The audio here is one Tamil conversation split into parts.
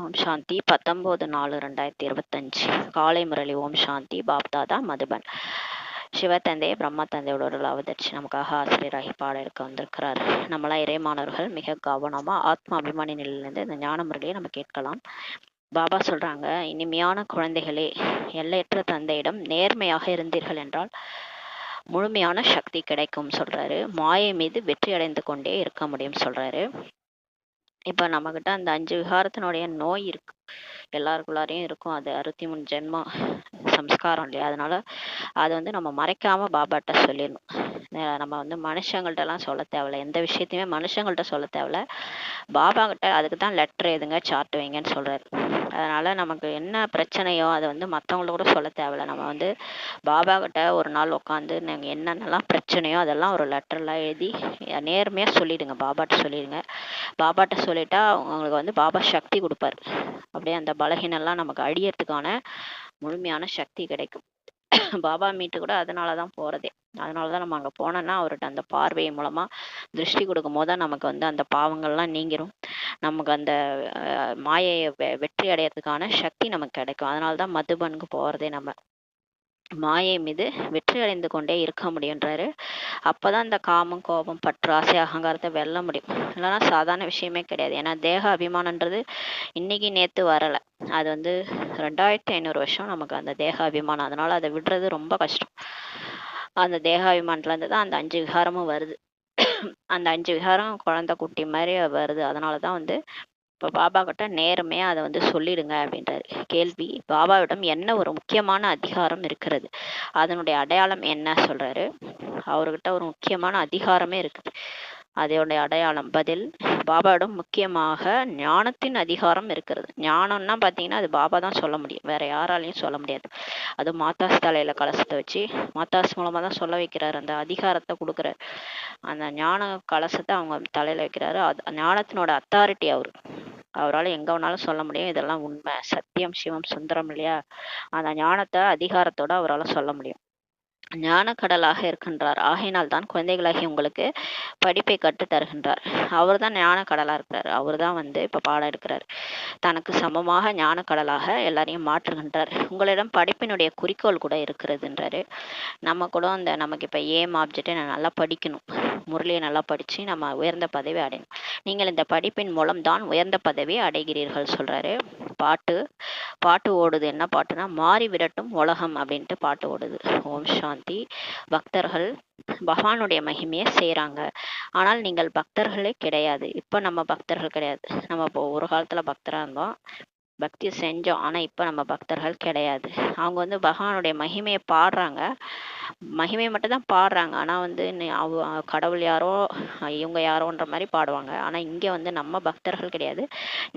ஓம் சாந்தி 19/4/2025 காலை முரளி. ஓம் சாந்தி. பாப்தாதா மதுபன். சிவத்தந்தை பிரம்மா தந்தையோட ஒரு அவதரிச்சு நமக்காக ஆசிரியராகி பாட இருக்க வந்திருக்கிறார். நம்மளாம் இறைமானவர்கள் மிக கவனமா ஆத்ம அபிமானி நிலையிலிருந்து இந்த ஞான முறையை நம்ம கேட்கலாம். பாபா சொல்றாங்க, இனிமையான குழந்தைகளே, எல்லையற்ற தந்தையிடம் நேர்மையாக இருந்தீர்கள் என்றால் முழுமையான சக்தி கிடைக்கும் சொல்றாரு. மாயை மீது வெற்றி அடைந்து கொண்டே இருக்க முடியும் சொல்றாரு. இப்ப நம்ம கிட்ட அந்த 5 விகாரத்தினுடைய நோய் இருக்கு, எல்லாருக்குள்ளாரையும் இருக்கும். அது 63 ஜென்மம் சம்ஸ்காரம் இல்லையா? அதனால அதை நம்ம மறைக்காம பாபாட்ட சொல்லிடணும். நம்ம மனுஷங்கள்ட்ட எல்லாம் சொல்ல தேவையில்ல, எந்த விஷயத்தையுமே மனுஷங்கள்ட்ட சொல்ல தேவையில்ல. பாபா கிட்ட அதுக்கு தான் லெட்டர் எதுங்க, சார்ட் வைங்கன்னு சொல்றாரு. அதனால நமக்கு என்ன பிரச்சனையோ அதை மற்றவங்கள கூட சொல்ல தேவையில்ல. நம்ம பாபா கிட்ட ஒரு நாள் உட்காந்து நீங்கள் என்னென்னலாம் பிரச்சனையோ அதெல்லாம் ஒரு லெட்டர்லாம் எழுதி நேர்மையாக சொல்லிடுங்க, பாபாட்ட சொல்லிடுங்க. பாபாட்ட சொல்லிட்டா உங்களுக்கு பாபா சக்தி கொடுப்பாரு. அப்படியே அந்த பலகீனெல்லாம் நமக்கு அழியறதுக்கான முழுமையான சக்தி கிடைக்கும். பாபா மீட்டு கூட அதனால தான் போகிறதே. அதனால தான் நம்ம அங்கே போனோன்னா அவர்கிட்ட அந்த பார்வை மூலமாக திருஷ்டி கொடுக்கும் போது தான் நமக்கு அந்த பாவங்கள்லாம் நீங்கிரும். நமக்கு அந்த மாயையை வெற்றி அடையிறதுக்கான சக்தி நமக்கு கிடைக்கும். அதனால தான் மதுபனுக்கு போகிறதே. நம்ம மாயை மீது வெற்றி அடைந்து கொண்டே இருக்க முடியுன்றாரு. அப்போதான் இந்த காமம், கோபம், பற்று, ஆசை, அகங்காரத்தை வெல்ல முடியும். இல்லைன்னா சாதாரண விஷயமே கிடையாது. ஏன்னா தேக அபிமானன்றது இன்னைக்கு நேற்று வரலை. அது 2500 வருஷம் நமக்கு அந்த தேக அபிமானம். அதனால அதை விடுறது ரொம்ப கஷ்டம். அந்த தேகாபிமானத்துலேருந்து தான் அந்த 5 விகாரமும் வருது. அந்த 5 விகாரம் குழந்தை குட்டி மாதிரி வருது. அதனால தான் இப்போ பாபா கிட்ட நேர்மையாக அதை சொல்லிடுங்க அப்படின்றாரு. கேள்வி: பாபாவிடம் என்ன ஒரு முக்கியமான அதிகாரம் இருக்கிறது? அதனுடைய அடையாளம் என்ன சொல்றாரு? அவர்கிட்ட ஒரு முக்கியமான அதிகாரமே இருக்குது. அதோடைய அடையாளம் பதில்: பாபாவிடம் முக்கியமாக ஞானத்தின் அதிகாரம் இருக்கிறது. ஞானம்னா பார்த்தீங்கன்னா அது பாபா தான் சொல்ல முடியும், வேற யாராலையும் சொல்ல முடியாது. அது மாதாஸ் தலையில கலசத்தை வச்சு மாதாஸ் மூலமா தான் சொல்ல வைக்கிறாரு. அந்த அதிகாரத்தை கொடுக்குறாரு. அந்த ஞான கலசத்தை அவங்க தலையில வைக்கிறாரு. அது ஞானத்தினோட அத்தாரிட்டி அவரால் எங்க வேணாலும் சொல்ல முடியும். இதெல்லாம் உண்மை, சத்தியம், சிவம், சுந்தரம் இல்லையா? அந்த ஞானத்தை அதிகாரத்தோட அவரால் சொல்ல முடியும். ஞான கடலாக இருக்கின்றார். ஆகையினால் தான் குழந்தைகளாகி உங்களுக்கு படிப்பை கற்று தருகின்றார். அவர் தான் ஞான கடலா இருக்கிறார். அவர் தான் இப்ப பாடம் எடுக்கிறார். தனக்கு சமமாக ஞான கடலாக எல்லாரையும் மாற்றுகின்றார். உங்களிடம் படிப்பினுடைய குறிக்கோள் கூட இருக்கிறதுன்றாரு. நம்ம கூட நமக்கு இப்ப ஏம் ஆப்ஜெக்டை நான் நல்லா படிக்கணும், முரளியை நல்லா படிச்சு நம்ம உயர்ந்த பதவி அடையணும். நீங்கள் இந்த படிப்பின் மூலம் தான் உயர்ந்த பதவியை அடைகிறீர்கள் சொல்றாரு. பாட்டு ஓடுது. என்ன பாட்டுனா, மாறி விரட்டும் உலகம் அப்படின்ட்டு பாட்டு ஓடுது. ஓம் சாந்தி. பக்தர்கள் பகவானுடைய மகிமையை செய்கிறாங்க. ஆனால் நீங்கள் பக்தர்களே கிடையாது. இப்போ நம்ம பக்தர்கள் கிடையாது. நம்ம இப்போ ஒரு காலத்துல பக்தரா இருந்தோம், பக்தி செஞ்சோம். ஆனா இப்ப நம்ம பக்தர்கள் கிடையாது. அவங்க பகவானுடைய மகிமையை பாடுறாங்க, மகிமையை மட்டும் தான் பாடுறாங்க. ஆனா கடவுள் யாரோ இவங்க யாரோன்ற மாதிரி பாடுவாங்க. ஆனா இங்க நம்ம பக்தர்கள் கிடையாது.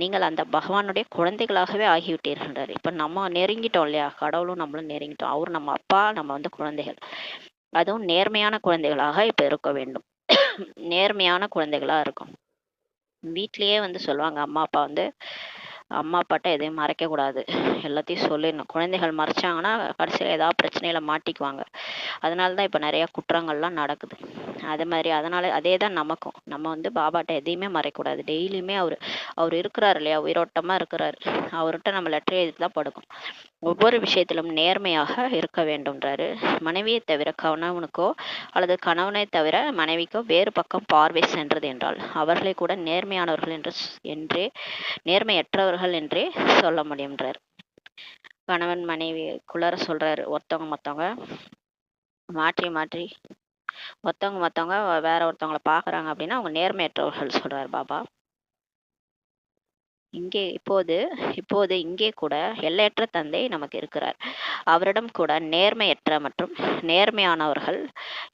நீங்கள் அந்த பகவானுடைய குழந்தைகளாகவே ஆகிவிட்டீர்கள். இப்ப நம்ம நெருங்கிட்டோம் இல்லையா? கடவுளும் நம்மளும் நெருங்கிட்டோம். அவர் நம்ம அப்பா, நம்ம குழந்தைகள். அதுவும் நேர்மையான குழந்தைகளாக இப்ப இருக்க வேண்டும். நேர்மையான குழந்தைகளா இருக்கும். வீட்லயே சொல்லுவாங்க, அம்மா அப்பாட்ட எதையும் மறைக்க கூடாது, எல்லாத்தையும் சொல்லிடணும். குழந்தைகள் மறைச்சாங்கன்னா கடைசியில் ஏதாவது பிரச்சனையில மாட்டிக்குவாங்க. அதனால தான் இப்போ நிறைய குற்றங்கள்லாம் நடக்குது. அது மாதிரி அதனால அதே தான் நமக்கும். நம்ம பாபாட்ட எதையுமே மறைக்கக்கூடாது. டெய்லியுமே அவர் இருக்கிறார் இல்லையா, உயிரோட்டமா இருக்கிறாரு. அவர்கிட்ட நம்ம லெட்டர் எழுதி தான் படுக்கும். ஒவ்வொரு விஷயத்திலும் நேர்மையாக இருக்க வேண்டும்ன்றாரு. மனைவியை தவிர கணவனுக்கோ அல்லது கணவனை தவிர மனைவிக்கோ வேறு பக்கம் பார்வை சென்றது என்றால் அவர்களை கூட நேர்மையானவர்கள் என்றே நேர்மையற்றவர்கள் என்றே சொல்ல முடியும்ன்றார். கணவன் மனைவி குளற சொல்றாரு. மற்றவங்க மாற்றி மற்றவங்க வேற ஒருத்தவங்களை பாக்குறாங்க அப்படின்னா அவங்க நேர்மையற்றவர்கள் சொல்றாரு பாபா. இப்போது இங்கே கூட எல்லையற்ற தந்தை நமக்கு இருக்கிறார். அவரிடம் கூட நேர்மையற்ற மற்றும் நேர்மையானவர்கள்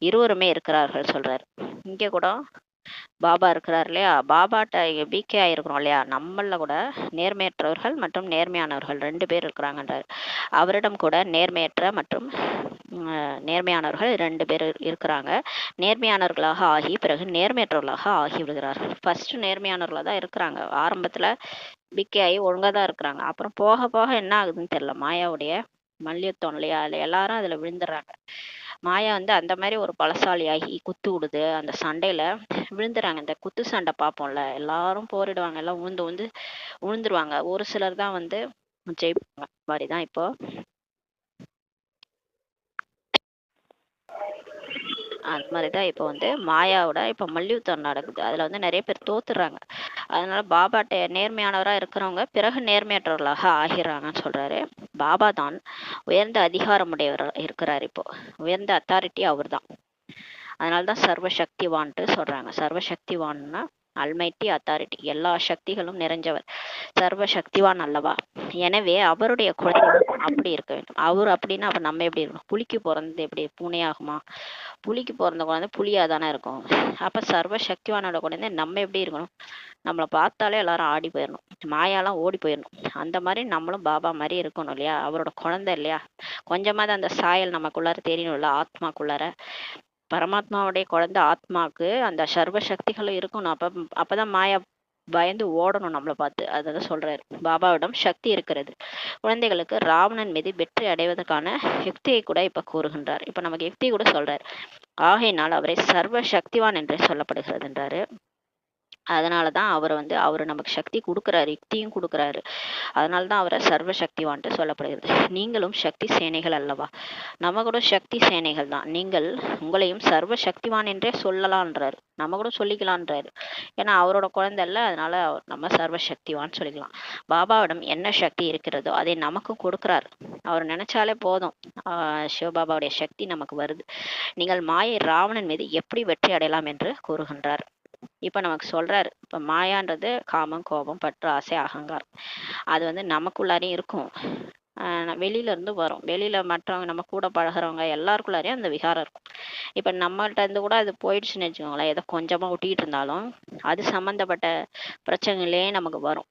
இருவருமே இருக்கிறார்கள் சொல்றாரு. இங்கே கூட பாபா இருக்கிறார் இல்லையா? பாபாட்ட பிகே ஆயிருக்கிறோம் இல்லையா? நம்மள கூட நேர்மையற்றவர்கள் மற்றும் நேர்மையானவர்கள் 2 பேர் இருக்கிறாங்கன்றார். அவரிடம் கூட நேர்மையற்ற மற்றும் நேர்மையானவர்கள் 2 பேர் இருக்கிறாங்க. நேர்மையானவர்களாக ஆகி பிறகு நேர்மையற்றவர்களாக ஆகி விடுகிறார்கள். ஃபர்ஸ்ட் நேர்மையானவர்களாக தான் இருக்கிறாங்க. ஆரம்பத்துல பிகே ஆகி ஒழுங்கா தான் இருக்கிறாங்க. அப்புறம் போக போக என்ன ஆகுதுன்னு தெரியல. மாயாவுடைய மல்யுத்தம் இல்லையா, அதுல எல்லாரும் அதுல விழுந்துடுறாங்க. மாயா வந்து அந்த மாதிரி ஒரு பலசாலியாகி குத்து விடுது, அந்த சண்டையில விழுந்துறாங்க. இந்த குத்து சண்டை பார்ப்போம்ல, எல்லாரும் போரிடுவாங்க, எல்லாம் உழுந்துருவாங்க. ஒரு சிலர் தான் வந்து ஜெயிப்பாங்க மாதிரிதான் இப்போ அந்த மாதிரிதான் இப்போ வந்து மாயாவோட இப்போ மல்யுத்தம் நடக்குது. அதுல வந்து நிறைய பேர் தோத்துடுறாங்க. அதனால பாபாட்ட நேர்மையானவரா இருக்கிறவங்க பிறகு நேர்மையற்றவர்களாக ஆகிறாங்கன்னு சொல்றாரு. பாபா தான் உயர்ந்த அதிகாரமுடையவர் இருக்கிறார். இப்போ உயர்ந்த அத்தாரிட்டி அவர் தான். அதனாலதான் சர்வ சக்திவான்ட்டு சொல்றாங்க. சர்வ சக்திவான்னா அல்மைட்டி அத்தாரிட்டி, எல்லா சக்திகளும் நிறைஞ்சவர், சர்வ சக்திவான் அல்லவா. எனவே அவருடைய குழந்தைகள் அப்படி இருக்க வேண்டும். அவர் அப்படின்னா அப்ப நம்ம எப்படி இருக்கணும்? புலிக்கு பிறந்தது எப்படி பூனையாகுமா? புலிக்கு பிறந்த குழந்தை புலியா தானே இருக்கும். அப்ப சர்வ சக்திவானோட குழந்தை நம்ம எப்படி இருக்கணும்? நம்மளை பார்த்தாலே எல்லாரும் ஆடி போயிடணும், மாயாலாம் ஓடி போயிடணும். அந்த மாதிரி நம்மளும் பாபா மாதிரி இருக்கணும் இல்லையா, அவரோட குழந்தை இல்லையா. கொஞ்சமாவது அந்த சாயல் நமக்குள்ளார தெரியணும்ல, ஆத்மாக்குள்ளார. பரமாத்மாவுடைய குழந்தை ஆத்மாவுக்கு அந்த சர்வ சக்திகளும் இருக்கணும். அப்பதான் மாயா பயந்து ஓடணும் நம்மளை பார்த்து. அதான் சொல்றாரு, பாபாவிடம் சக்தி இருக்கிறது. குழந்தைகளுக்கு ராவணன் மீது வெற்றி அடைவதற்கான யுக்தியை கூட இப்ப கூறுகின்றார். இப்ப நமக்கு யுக்தி கூட சொல்றாரு. ஆகையினால் அவரை சர்வ சக்திவான் என்றே சொல்லப்படுகிறதுன்றாரு. அதனாலதான் அவரு நமக்கு சக்தி கொடுக்குறாரு, யுக்தியும் கொடுக்குறாரு. அதனாலதான் அவரை சர்வ சக்திவான்ட்டு சொல்லப்படுகிறது. நீங்களும் சக்தி சேனைகள் அல்லவா. நம்ம கூட சக்தி சேனைகள் தான். நீங்கள் உங்களையும் சர்வ சக்திவான் என்றே சொல்லலான்றாரு, நம்ம கூட சொல்லிக்கலான்றாரு. ஏன்னா அவரோட குழந்தை இல்ல, அதனால நம்ம சர்வ சக்திவான் சொல்லிக்கலாம். பாபாவிடம் என்ன சக்தி இருக்கிறதோ அதை நமக்கு கொடுக்கிறார். அவர் நினைச்சாலே போதும், சிவபாபாவுடைய சக்தி நமக்கு வருது. நீங்கள் மாயை ராவணன் மீது எப்படி வெற்றி அடையலாம் என்று கூறுகின்றார். இப்ப நமக்கு சொல்றாரு, இப்ப மாயான்றது காமம், கோபம், பற்று, ஆசை, அகங்காரம். அது வந்து நமக்குள்ளாரையும் இருக்கும், வெளியில இருந்து வரும். வெளியில மற்றவங்க நம்ம கூட பழகிறவங்க எல்லாருக்குள்ளாரையும் அந்த விகாரம் இருக்கும். இப்ப நம்மள்ட்ட இருந்து கூட அது போயிடுச்சுன்னு வச்சுக்கோங்களேன், ஏதோ கொஞ்சமா ஒட்டிட்டு இருந்தாலும் அது சம்பந்தப்பட்ட பிரச்சனைகளே நமக்கு வரும்.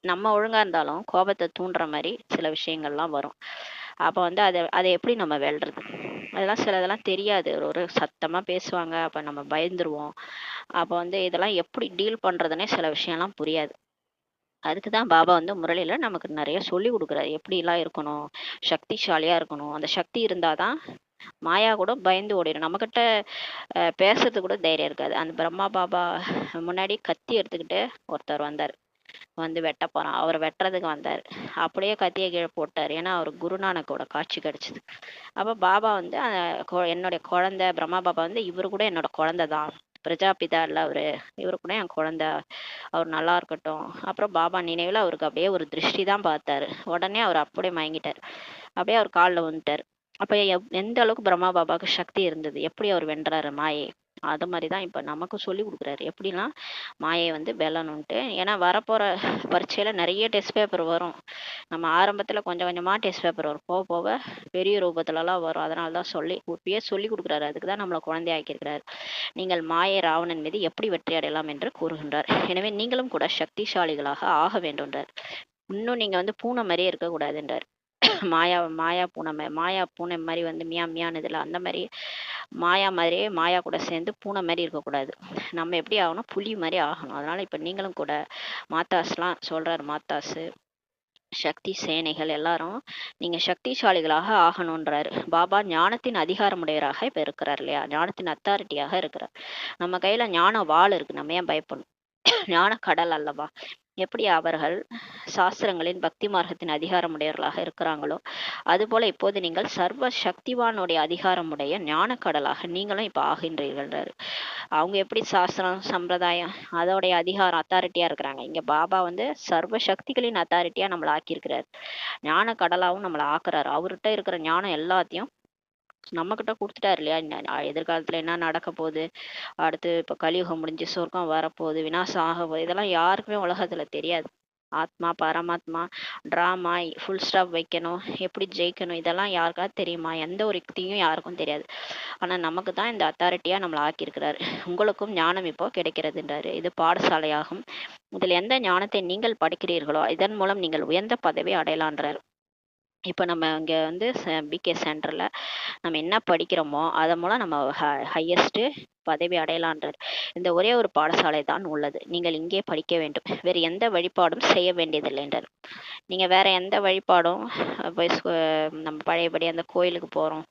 நம்ம ஒழுங்கா இருந்தாலும் கோபத்தை தூண்டுற மாதிரி சில விஷயங்கள்லாம் வரும். அப்ப வந்து அதை எப்படி நம்ம வெல்றது? அதெல்லாம் சிலதெல்லாம் தெரியாது. ஒரு சத்தமா பேசுவாங்க, அப்ப நம்ம பயந்துருவோம். அப்ப வந்து இதெல்லாம் எப்படி டீல் பண்றதுன்னே சில விஷயம்லாம் புரியாது. அதுக்குதான் பாபா வந்து முரளியில நமக்கு நிறைய சொல்லி கொடுக்குறாரு, எப்படி எல்லாம் இருக்கணும், சக்திசாலியா இருக்கணும். அந்த சக்தி இருந்தாதான் மாயா கூட பயந்து ஓடிடும். நம்ம கிட்ட பேசுறது கூட தைரியம் இருக்காது. அந்த பிரம்மா பாபா முன்னாடி கத்தி எடுத்துக்கிட்டு ஒருத்தர் வந்தார், வந்து வெட்ட போறான். அவர் வெட்டுறதுக்கு வந்தார், அப்படியே கத்தியை கீழே போட்டார். ஏன்னா அவர் குருநானக்கோட காட்சி கிடைச்சது. அப்ப பாபா வந்து என்னுடைய குழந்தை பிரம்மா பாபா வந்து, இவரு கூட என்னோட குழந்தை தான், பிரஜாபிதா இல்ல அவரு, இவரு கூட என் குழந்தை, அவர் நல்லா இருக்கட்டும். அப்புறம் பாபா நினைவுல அவருக்கு அப்படியே ஒரு திருஷ்டி தான் பார்த்தாரு. உடனே அவர் அப்படியே மயங்கிட்டார், அப்படியே அவர் காலில் வந்துட்டார். அப்ப எந்த அளவுக்கு பிரம்மா பாபாவுக்கு சக்தி இருந்தது, எப்படி அவர் வென்றாரு மாயை. அது மாதிரிதான் இப்ப நமக்கும் சொல்லி கொடுக்குறாரு, எப்படிலாம் மாயை வந்து வெல்லணும்ட்டு. ஏன்னா வரப்போற பரீட்சையில நிறைய டெஸ்ட் பேப்பர் வரும். நம்ம ஆரம்பத்துல கொஞ்சம் கொஞ்சமா டெஸ்ட் பேப்பர் வரும், போக போக பெரிய ரூபத்துல எல்லாம் வரும். அதனாலதான் இப்பயே சொல்லி கொடுக்குறாரு. அதுக்குதான் நம்மளை குழந்தை ஆக்கியிருக்கிறாரு. நீங்கள் மாயை ராவணன் மீது எப்படி வெற்றி அடையலாம் என்று கூறுகின்றார். எனவே நீங்களும் கூட சக்திசாலிகளாக ஆக வேண்டும்ன்றார். இன்னும் நீங்க வந்து பூனை மாதிரியே இருக்கக்கூடாதுன்றார். மாயா பூனை மாதிரி வந்து மியா மியானதுல அந்த மாதிரி மாயா மாதிரியே மாயா கூட சேர்ந்து பூனை மாதிரி இருக்கக்கூடாது. நம்ம எப்படி ஆகணும், புலி மாதிரி ஆகணும். அதனால இப்ப நீங்களும் கூட மாத்தாஸ்லாம் சொல்றாரு, மாத்தாசு சக்தி சேனைகள் எல்லாரும் நீங்க சக்திசாலிகளாக ஆகணும்ன்றாரு. பாபா ஞானத்தின் அதிகாரமுடையவராக இப்ப இருக்கிறார் இல்லையா, ஞானத்தின் அத்தாரிட்டியாக இருக்கிறார். நம்ம கையில ஞான வாள் இருக்கு, நம்ம ஏன் பயப்படணும்? ஞான கடல் அல்லவா. எப்படி அவர்கள் சாஸ்திரங்களின் பக்தி மார்க்கத்தின் அதிகாரமுடையவர்களாக இருக்கிறாங்களோ, அதுபோல இப்போது நீங்கள் சர்வ சக்திவானுடைய அதிகாரமுடைய ஞான கடலாக நீங்களும் இப்ப ஆகின்றீர்கள்ன்றாரு. அவங்க எப்படி சாஸ்திரம் சம்பிரதாயம் அதோடைய அதிகாரம் அத்தாரிட்டியா இருக்கிறாங்க, இங்க பாபா வந்து சர்வ சக்திகளின் அத்தாரிட்டியா நம்மளை ஆக்கியிருக்கிறார். ஞான கடலாவும் நம்மளை ஆக்குறாரு. அவர்கிட்ட இருக்கிற ஞானம் எல்லாத்தையும் நம்ம கிட்ட கொடுத்துட்டாரு இல்லையா. எதிர்காலத்துல என்ன நடக்க போகுது, அடுத்து இப்ப கலியுகம் முடிஞ்சு சொர்க்கம் வரப்போகுது, விநாசம் ஆக போகுது, இதெல்லாம் யாருக்குமே உலகத்துல தெரியாது. ஆத்மா பரமாத்மா டிராமா ஃபுல் ஸ்டாப் வைக்கணும், எப்படி ஜெயிக்கணும், இதெல்லாம் யாருக்காவது தெரியுமா? எந்த ஒரு யுக்தியும் யாருக்கும் தெரியாது. ஆனா நமக்கு தான் இந்த அத்தாரிட்டியா நம்மளை ஆக்கியிருக்கிறாரு. உங்களுக்கும் ஞானம் இப்போ கிடைக்கிறதுன்றாரு. இது பாடசாலையாகும். இதில் எந்த ஞானத்தை நீங்கள் படிக்கிறீர்களோ இதன் மூலம் நீங்கள் உயர்ந்த பதவி அடையலான்றாரு. இப்போ நம்ம இங்கே வந்து பிகே சென்டரில் நம்ம என்ன படிக்கிறோமோ அதன் மூலம் நம்ம ஹையஸ்ட்டு பதவி அடையலான்றார். இந்த ஒரே ஒரு பாடசாலை தான் உள்ளது, நீங்கள் இங்கே படிக்க வேண்டும், வேறு எந்த வழிபாடும் செய்ய வேண்டியதில்லை என்றார். நீங்க வேற எந்த வழிபாடும் போய் நம்ம பழையபடி அந்த கோயிலுக்கு போறோம்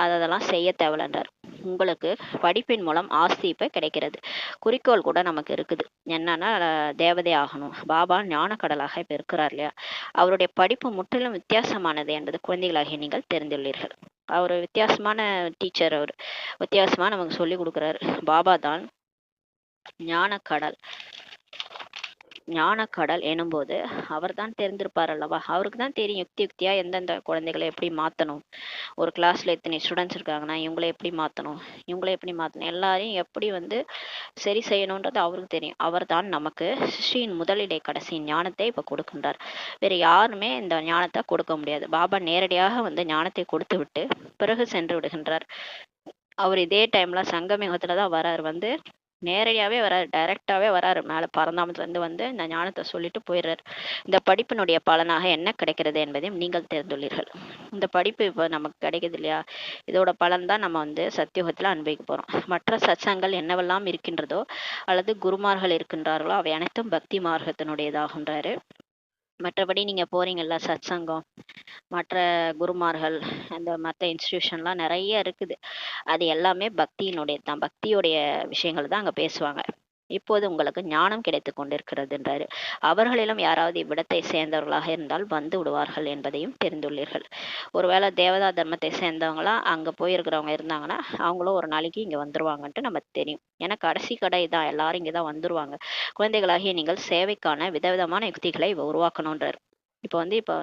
அதெல்லாம் செய்ய தேவையில்லைன்றார். உங்களுக்கு படிப்பின் மூலம் ஆஸ்தி இப்ப கிடைக்கிறது, குறிக்கோள் கூட நமக்கு இருக்குது, என்னன்னா தேவதை ஆகணும். பாபா ஞான கடலாக இப்ப இருக்கிறார் இல்லையா, அவருடைய படிப்பு முற்றிலும் வித்தியாசமானது என்பது குழந்தைகளாகிய நீங்கள் தெரிந்துள்ளீர்கள். அவர் வித்தியாசமான டீச்சர், அவர் வித்தியாசமா நமக்கு சொல்லி கொடுக்குறாரு. பாபா தான் ஞானக்கடல். ஞானக்கடல் எனும்போது அவர் தான் தெரிந்திருப்பார் அல்லவா, அவருக்கு தான் தெரியும் யுக்தி யுக்தியா எந்தெந்த குழந்தைகளை எப்படி மாற்றணும், ஒரு கிளாஸ்ல எத்தனை ஸ்டூடெண்ட்ஸ் இருக்காங்கன்னா இவங்களை எப்படி மாற்றணும், இவங்களை எப்படி மாற்றணும், எல்லாரையும் எப்படி சரி செய்யணுன்றது அவருக்கு தெரியும். அவர் தான் நமக்கு ஸ்ரீயின் முதலிடை கடைசி ஞானத்தை இப்போ கொடுக்கின்றார். வேறு யாருமே இந்த ஞானத்தை கொடுக்க முடியாது. பாபா நேரடியாக ஞானத்தை கொடுத்து விட்டு பிறகு சென்று விடுகின்றார். அவர் இதே டைம்ல சங்கமிகத்துல தான் வராரு, நேரடியாவே வராரு, டைரக்டாவே வராரு, மேல பரந்தாமத்துல இருந்து இந்த ஞானத்தை சொல்லிட்டு போயிடுறாரு. இந்த படிப்பினுடைய பலனாக என்ன கிடைக்கிறது என்பதையும் நீங்கள் தெரிந்துள்ளீர்கள். இந்த படிப்பு இப்போ நமக்கு கிடைக்குது இல்லையா, இதோட பலன் தான் நம்ம சத்தியுகத்துல அனுபவிக்க போறோம். மற்ற சத்சங்கள் என்னவெல்லாம் இருக்கின்றதோ அல்லது குருமார்கள் இருக்கின்றார்களோ அவை அனைத்தும் பக்தி மார்க்கத்தினுடையதாகின்றாரு. மற்றபடி நீங்க போறீங்கல்ல சத்சங்கம், மற்ற குருமார்கள், அந்த மற்ற இன்ஸ்டிடியூஷன்லாம் நிறைய இருக்குது, அது எல்லாமே பக்தியினுடைய தான், பக்தியுடைய விஷயங்கள் தான் அங்க பேசுவாங்க. இப்போது உங்களுக்கு ஞானம் கிடைத்து கொண்டிருக்கிறதுன்றாரு. அவர்களிலும் யாராவது இவ்விடத்தை சேர்ந்தவர்களாக இருந்தால் வந்து விடுவார்கள் என்பதையும் தெரிந்துள்ளீர்கள். ஒருவேளை தேவதா தர்மத்தை சேர்ந்தவங்களா அங்க போயிருக்கிறவங்க இருந்தாங்கன்னா அவங்களும் ஒரு நாளைக்கு இங்க வந்துருவாங்கன்ட்டு நமக்கு தெரியும். ஏன்னா கடைசி கடை தான், எல்லாரும் இங்கதான் வந்துருவாங்க. குழந்தைகளாகிய நீங்கள் சேவைக்கான விதவிதமான யுக்திகளை உருவாக்கணுன்றாரு. இப்போ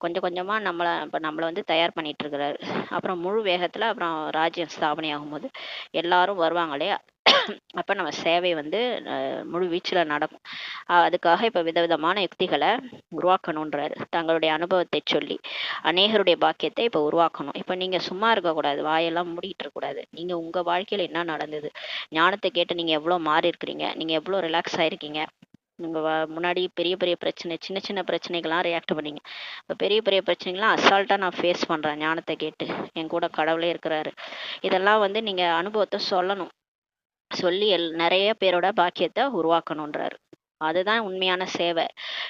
கொஞ்சம் கொஞ்சமா நம்மளை தயார் பண்ணிட்டு இருக்கிறாரு. அப்புறம் முழு வேகத்துல அப்புறம் ராஜ்யம் ஸ்தாபனை ஆகும்போது எல்லாரும் வருவாங்க இல்லையா, அப்ப நம்ம சேவை முழு வீச்சுல நடக்கும். அதுக்காக இப்ப விதவிதமான யுக்திகளை உருவாக்கணுன்றாரு. தங்களுடைய அனுபவத்தை சொல்லி அநேகருடைய பாக்கியத்தை இப்ப உருவாக்கணும். இப்ப நீங்க சும்மா இருக்கக்கூடாது, வாயெல்லாம் மூடிட்டு இருக்கக்கூடாது. நீங்க உங்க வாழ்க்கையில என்ன நடந்தது, ஞானத்தை கேட்டு நீங்க எவ்வளவு மாறி இருக்கிறீங்க, நீங்க எவ்வளவு ரிலாக்ஸ் ஆயிருக்கீங்க. நீங்க முன்னாடி பெரிய பெரிய பிரச்சனை, சின்ன சின்ன பிரச்சனைகள்லாம் ரியாக்ட் பண்ணீங்க, இப்போ பெரிய பெரிய பிரச்சனைகள்லாம் அசால்ட்டா நான் ஃபேஸ் பண்றேன் ஞானத்தை கேட்டு, என் கூட கடவுளே இருக்கிறாரு. இதெல்லாம் நீங்க அனுபவத்தை சொல்லணும், சொல்லி நிறைய பேரோட பாக்கியத்தை உருவாக்கணுன்றாரு. அதுதான் உண்மையான சேவை.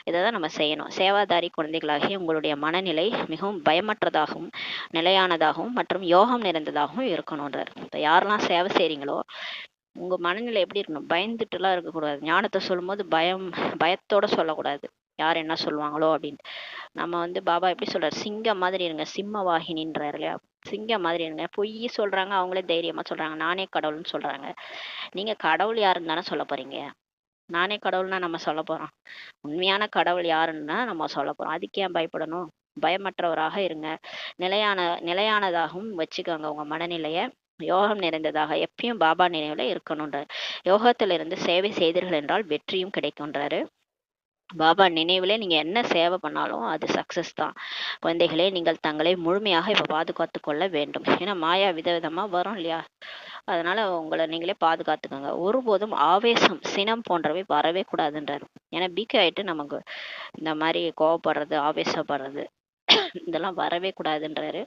இதைதான் நம்ம செய்யணும். சேவாதாரி குழந்தைகளாகி உங்களுடைய மனநிலை மிகவும் பயமற்றதாகவும் நிலையானதாகவும் மற்றும் யோகம் நிறைந்ததாகவும் இருக்கணுன்றாரு. இப்போ யாரெல்லாம் சேவை செய்றீங்களோ உங்க மனநிலை எப்படி இருக்கணும், பயந்துட்டு எல்லாம் இருக்கக்கூடாது. ஞானத்தை சொல்லும் போது பயத்தோட சொல்லக்கூடாது, யார் என்ன சொல்லுவாங்களோ அப்படின்னு. நம்ம பாபா எப்படி சொல்றாரு, சிங்கம் மாதிரி இருங்க, சிம்ம வாகினின்றாரு இல்லையா, சிங்கம் மாதிரி இருங்க. பொய் சொல்றாங்க, அவங்களே தைரியமா சொல்றாங்க நானே கடவுள்னு சொல்றாங்க. நீங்க கடவுள் யாருன்னு தானே சொல்ல போறீங்க, நானே கடவுள்னா நம்ம சொல்ல போறோம், உண்மையான கடவுள் யாருன்னா நம்ம சொல்ல போறோம். அதுக்கு ஏன் பயப்படணும், பயமற்றவராக இருங்க, நிலையானதாகவும் வச்சுக்கோங்க உங்க மனநிலைய, யோகம் நிறைந்ததாக எப்பயும் பாபா நினைவுல இருக்கணும்ன்றார். யோகத்திலிருந்து சேவை செய்தீர்கள் என்றால் வெற்றியும் கிடைக்கும்ன்றாரு. பாபா நினைவுல நீங்க என்ன சேவை பண்ணாலும் அது சக்சஸ் தான். குழந்தைகளே, நீங்கள் தங்களை முழுமையாக இப்ப பாதுகாத்து கொள்ள வேண்டும். ஏன்னா மாயா விதவிதமா வரும் இல்லையா, அதனால உங்களை நீங்களே பாதுகாத்துக்கோங்க. ஒருபோதும் ஆவேசம், சினம் போன்றவை வரவே கூடாதுன்றாரு. ஏன்னா பீக் ஆயிட்டு நமக்கு இந்த மாதிரி கோவப்படுறது, ஆவேசப்படுறது இதெல்லாம் வரவே கூடாதுன்றாரு.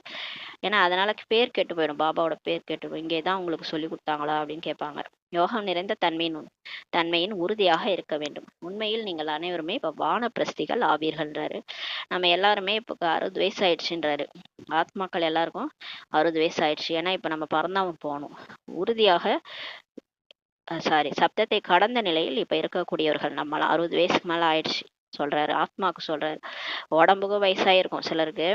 ஏன்னா அதனால பேர் கெட்டு போயிடும், பாபாவோட பேர் கெட்டு போயிடும். இங்கேதான் உங்களுக்கு சொல்லி கொடுத்தாங்களா அப்படின்னு கேட்பாங்க. யோகம் நிறைந்த தன்மையின் உறுதியாக இருக்க வேண்டும். உண்மையில் நீங்கள் அனைவருமே இப்ப வானப்பிரஸ்திகள் ஆவீர்கள்ன்றாரு. நம்ம எல்லாருமே இப்போ 60 வயசு ஆயிடுச்சுன்றாரு. ஆத்மாக்கள் எல்லாருக்கும் 60 வயசு ஆயிடுச்சு. ஏன்னா இப்ப நம்ம பரந்தாமம் போகணும். உறுதியாக சப்தத்தை கடந்த நிலையில் இப்ப இருக்கக்கூடியவர்கள் நம்மளாம் 60 வயசுக்கு மேல ஆயிடுச்சு சொல்றாரு. ஆத்மாக்கு சொல்றாரு. உடம்புக்கும் வயசாயிருக்கும் சிலருக்கு.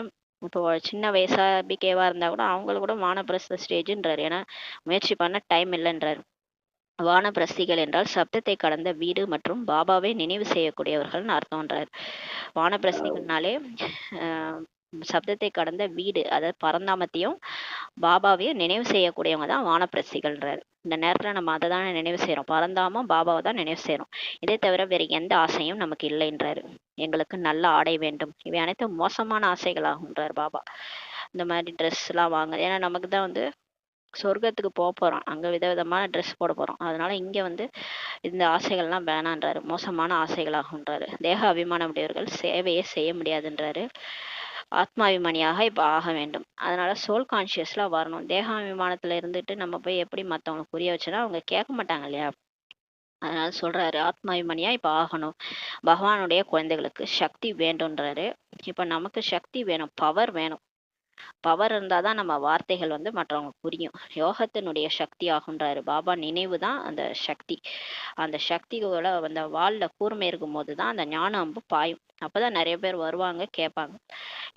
இப்போ சின்ன வயசா பிகேவா இருந்தா கூட அவங்களுக்கு கூட வானப்பிரஸ்த ஸ்டேஜ்ன்றாரு. ஏன்னா முயற்சி பண்ண டைம் இல்லைன்றாரு. வானப்பிரஸ்திகள் என்றால் சப்தத்தை கடந்த வீடு மற்றும் பாபாவை நினைவு செய்யக்கூடியவர்கள்னு அர்த்தம்ன்றார். வானப்பிரஸ்திகள்னாலே சப்தத்தை கடந்த வீடு, அதாவது பரந்தாமத்தையும் பாபாவையும் நினைவு செய்யக்கூடியவங்க தான் வானப்பிரஸ்திகள்ன்றார். இந்த நேரத்துல நம்ம அதை தானே நினைவு செய்யறோம், பரந்தாமும் பாபாவை தான் நினைவு செய்யறோம். இதை தவிர வேற எந்த ஆசையும் நமக்கு இல்லைன்றாரு. எங்களுக்கு நல்ல ஆடை வேண்டும், இவை அனைத்தும் மோசமான ஆசைகளாகுன்றார் பாபா. இந்த மாதிரி ட்ரெஸ் எல்லாம் வாங்க, ஏன்னா நமக்கு தான் சொர்க்கத்துக்கு போறோம், அங்க விதவிதமான ட்ரெஸ் போட போறோம். அதனால இங்க இந்த ஆசைகள்லாம் வேணான்றாரு, மோசமான ஆசைகளாகுன்றாரு. தேக அபிமானம் உடையவர்கள் சேவையே செய்ய முடியாதுன்றாரு. ஆத்மாபிமானியாக இப்போ ஆக வேண்டும். அதனால சோல் கான்சியஸ்ல வரணும். தேகாபிமானத்துல இருந்துட்டு நம்ம போய் எப்படி மற்றவங்களுக்கு புரிய வச்சோன்னா அவங்க கேட்க மாட்டாங்க இல்லையா. அதனால சொல்றாரு ஆத்மாபிமானியா இப்ப ஆகணும். பகவானுடைய குழந்தைகளுக்கு சக்தி வேண்டும்ன்றாரு. இப்ப நமக்கு சக்தி வேணும், பவர் வேணும். பவர் இருந்தாதான் நம்ம வார்த்தைகள் மற்றவங்க புரியும். யோகத்தினுடைய சக்தி ஆகுன்றாரு பாபா. நினைவு தான் அந்த சக்தி. அந்த சக்தியோட அந்த வாள்ல கூர்மை இருக்கும் போதுதான் அந்த ஞான அம்பு பாயும். அப்பதான் நிறைய பேர் வருவாங்க, கேட்பாங்க.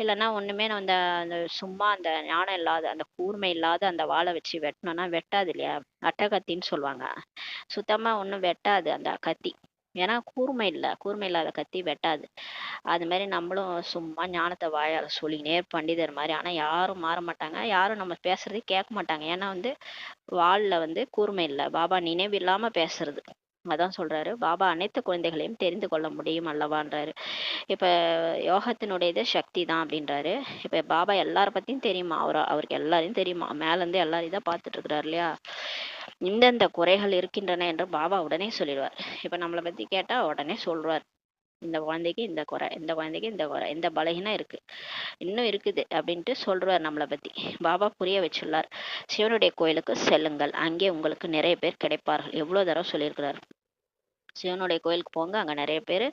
இல்லைன்னா ஒண்ணுமே அந்த அந்த சும்மா அந்த ஞானம் இல்லாத அந்த கூர்மை இல்லாத அந்த வாளை வச்சு வெட்டணும்னா வெட்டாது இல்லையா. அட்டகத்தின்னு சொல்லுவாங்க. சுத்தமா ஒண்ணும் வெட்டாது அந்த கத்தி. ஏன்னா கூர்மை இல்லை, கூர்மை இல்லாத கத்தி வெட்டாது. அது மாதிரி நம்மளும் சும்மா ஞானத்தை வாயால சொல்லினே பண்டிதர் மாதிரி. ஆனா யாரும் மாற மாட்டாங்க, யாரும் நம்ம பேசுறதே கேட்க மாட்டாங்க. ஏன்னா வாள்ல கூர்மை இல்லை, பாபா நினைவு இல்லாம பேசுறது. அதான் சொல்றாரு பாபா அனைத்து குழந்தைகளையும் தெரிந்து கொள்ள முடியும் அல்லவான்றாரு. இப்ப யோகத்தினுடையது சக்தி தான் அப்படின்றாரு. இப்ப பாபா எல்லார பத்தியும் தெரியுமா, அவருக்கு எல்லாரையும் தெரியுமா, மேல இருந்து எல்லாரையும் தான் பார்த்துட்டு இருக்கிறாரு இல்லையா. இந்தந்த குறைகள் இருக்கின்றன என்று பாபா உடனே சொல்லிடுவார். இப்ப நம்மளை பத்தி கேட்டா உடனே சொல்றார், இந்த குழந்தைக்கு இந்த குறை, இந்த குழந்தைக்கு இந்த குறை, இந்த பலகீனம் இருக்கு, இன்னும் இருக்குது அப்படின்ட்டு சொல்றார் நம்மளை பத்தி. பாபா புரிய வச்சுள்ளார். சிவனுடைய கோயிலுக்கு செல்லுங்கள், அங்கே உங்களுக்கு நிறைய பேர் கிடைப்பார்கள். எவ்வளவு தடவை சொல்லியிருக்கிறார். சிவனுடைய கோயிலுக்கு போங்க, அங்க நிறைய பேர்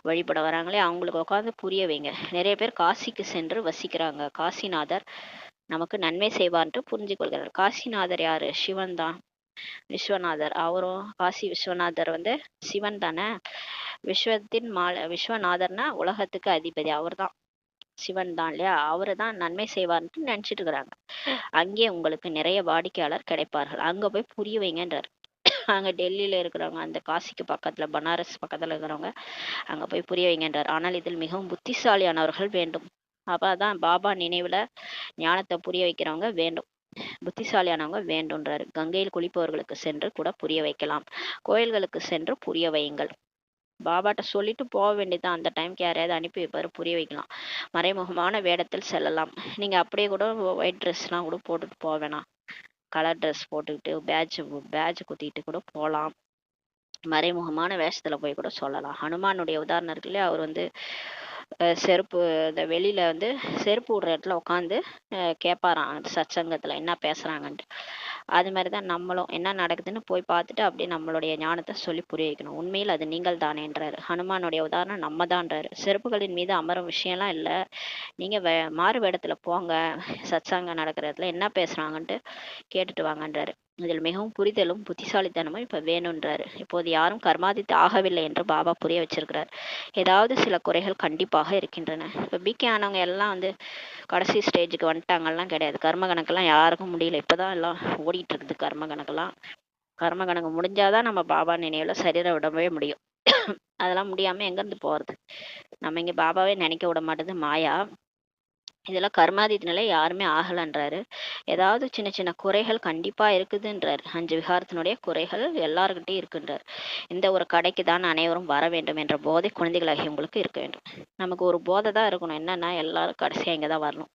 வழிபட வராங்களே, அவங்களுக்கு உட்காந்து புரிய வைங்க. நிறைய பேர் காசிக்கு சென்று வசிக்கிறாங்க. காசிநாதர் நமக்கு நன்மை செய்வார்ன்ட்டு புரிஞ்சு கொள்கிறார். காசிநாதர் யாரு, சிவன் தான். விஸ்வநாதர், அவரும் காசி விஸ்வநாதர் சிவன் தானே. விஸ்வத்தின் விஸ்வநாதர்னா உலகத்துக்கு அதிபதி, அவர் தான் சிவன் தான் இல்லையா. அவரு தான் நன்மை செய்வார்ன்ட்டு நினைச்சிட்டு இருக்கிறாங்க. அங்கே உங்களுக்கு நிறைய வாடிக்கையாளர் கிடைப்பார்கள், அங்க போய் புரிய வைங்கன்றார். அங்க டெல்லியில இருக்கிறவங்க, அந்த காசிக்கு பக்கத்துல பனாரஸ் பக்கத்துல இருக்கிறவங்க அங்க போய் புரிய வைங்கன்றார். ஆனால் இதில் மிகவும் புத்திசாலியானவர்கள் வேண்டும். அப்பதான் பாபா நினைவுல ஞானத்தை புரிய வைக்கிறவங்க வேண்டும், புத்திசாலியானவங்க வேண்டும்ன்றாரு. கங்கையில் குளிப்பவர்களுக்கு சென்று கூட புரிய வைக்கலாம், கோயில்களுக்கு சென்று புரிய வையுங்கள். பாபாட்ட சொல்லிட்டு போக வேண்டியதான். அந்த டைம்க்கு யாரையாவது அனுப்பி வைப்பாரு, புரிய வைக்கலாம். மறைமுகமான வேடத்தில் செல்லலாம். நீங்க அப்படியே கூட ஒயிட் ட்ரெஸ்லாம் கூட போட்டுட்டு போக வேணாம், கலர் ட்ரெஸ் போட்டுக்கிட்டு பேட்ஜ் குத்திட்டு கூட போகலாம். மறைமுகமான வேஷத்துல போய் கூட சொல்லலாம். ஹனுமானுடைய உதாரணம் இருக்குல்லையே, அவர் செருப்பு இந்த வெளியில செருப்பு விடுற இடத்துல உட்காந்து கேட்பாராம் சத்சங்கத்துல என்ன பேசுறாங்கன்ட்டு. அது மாதிரிதான் நம்மளும் என்ன நடக்குதுன்னு போய் பார்த்துட்டு அப்படியே நம்மளுடைய ஞானத்தை சொல்லி புரிய வைக்கணும். உண்மையில் அது நீங்கள் தானேன்றாரு. ஹனுமானுடைய உதாரணம் நம்ம தான்றாரு. செருப்புகளின் மீது அமரும் விஷயம்லாம் இல்லை, நீங்க மாறு வேடத்துல போங்க, சத்சங்கம் நடக்கிற இடத்துல என்ன பேசுறாங்கன்ட்டு கேட்டுட்டு வாங்கன்றாரு. இதில் மிகவும் புரிதலும் புத்திசாலித்தனமும் இப்ப வேணும்ன்றாரு. இப்போது யாரும் கர்மாதித்து ஆகவில்லை என்று பாபா புரிய வச்சிருக்கிறார். ஏதாவது சில குறைகள் கண்டிப்பாக இருக்கின்றன. இப்ப பிகே ஆனவங்க எல்லாம் கடைசி ஸ்டேஜுக்கு வந்துட்டாங்கலாம் கிடையாது. கர்ம கணக்கெல்லாம் யாருக்கும் முடியல, இப்பதான் எல்லாம் ஓடிட்டு இருக்குது கர்ம கணக்கெல்லாம். கர்ம கணக்கு முடிஞ்சாதான் நம்ம பாபா நினைவுல சரீர விடவே முடியும். அதெல்லாம் முடியாம எங்க இருந்து போறது. நம்ம இங்க பாபாவே நினைக்க விட மாட்டேது மாயா. இதெல்லாம் கர்மாதீத நிலை யாருமே ஆகலன்றாரு. ஏதாவது சின்ன சின்ன குறைகள் கண்டிப்பா இருக்குதுன்றாரு. 5 விகாரத்தினுடைய குறைகள் எல்லாருக்கிட்டையும் இருக்குன்றார். இந்த ஒரு கடைக்கு தான் அனைவரும் வர வேண்டும் என்ற போதை குழந்தைகளாகிய உங்களுக்கு இருக்க வேண்டும். நமக்கு ஒரு போதை தான் இருக்கணும். என்னன்னா எல்லாரும் கடைசியா இங்கதான் வரணும்.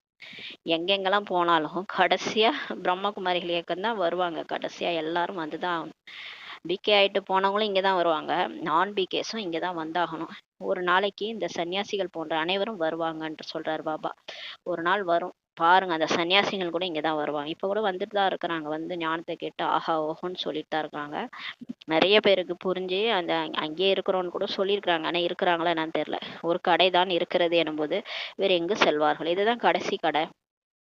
எங்கெங்கெல்லாம் போனாலும் கடைசியா பிரம்மகுமாரிகள் இயக்கம் தான் வருவாங்க. கடைசியா எல்லாரும் வந்துதான் ஆகணும். பிகே ஆயிட்டு போனவங்களும் இங்கதான் வருவாங்க, நான் பிகேஸும் இங்கதான் வந்தாகணும். ஒரு நாளைக்கு இந்த சன்னியாசிகள் போன்ற அனைவரும் வருவாங்கன்ற சொல்றாரு பாபா. ஒரு நாள் வரும் பாருங்க, அந்த சன்னியாசிகள் கூட இங்கதான் வருவாங்க. இப்ப கூட வந்துட்டு தான் இருக்கிறாங்க, ஞானத்தை கேட்டு ஆஹா ஓஹோன்னு சொல்லிட்டு தான் இருக்காங்க. நிறைய பேருக்கு புரிஞ்சு அந்த அங்கேயே இருக்கிறோன்னு கூட சொல்லியிருக்கிறாங்க. ஆனா இருக்கிறாங்களா என்னன்னு தெரியல. ஒரு கடை தான் இருக்கிறது எனும்போது வேற எங்கு செல்வார்கள். இதுதான் கடைசி கடை,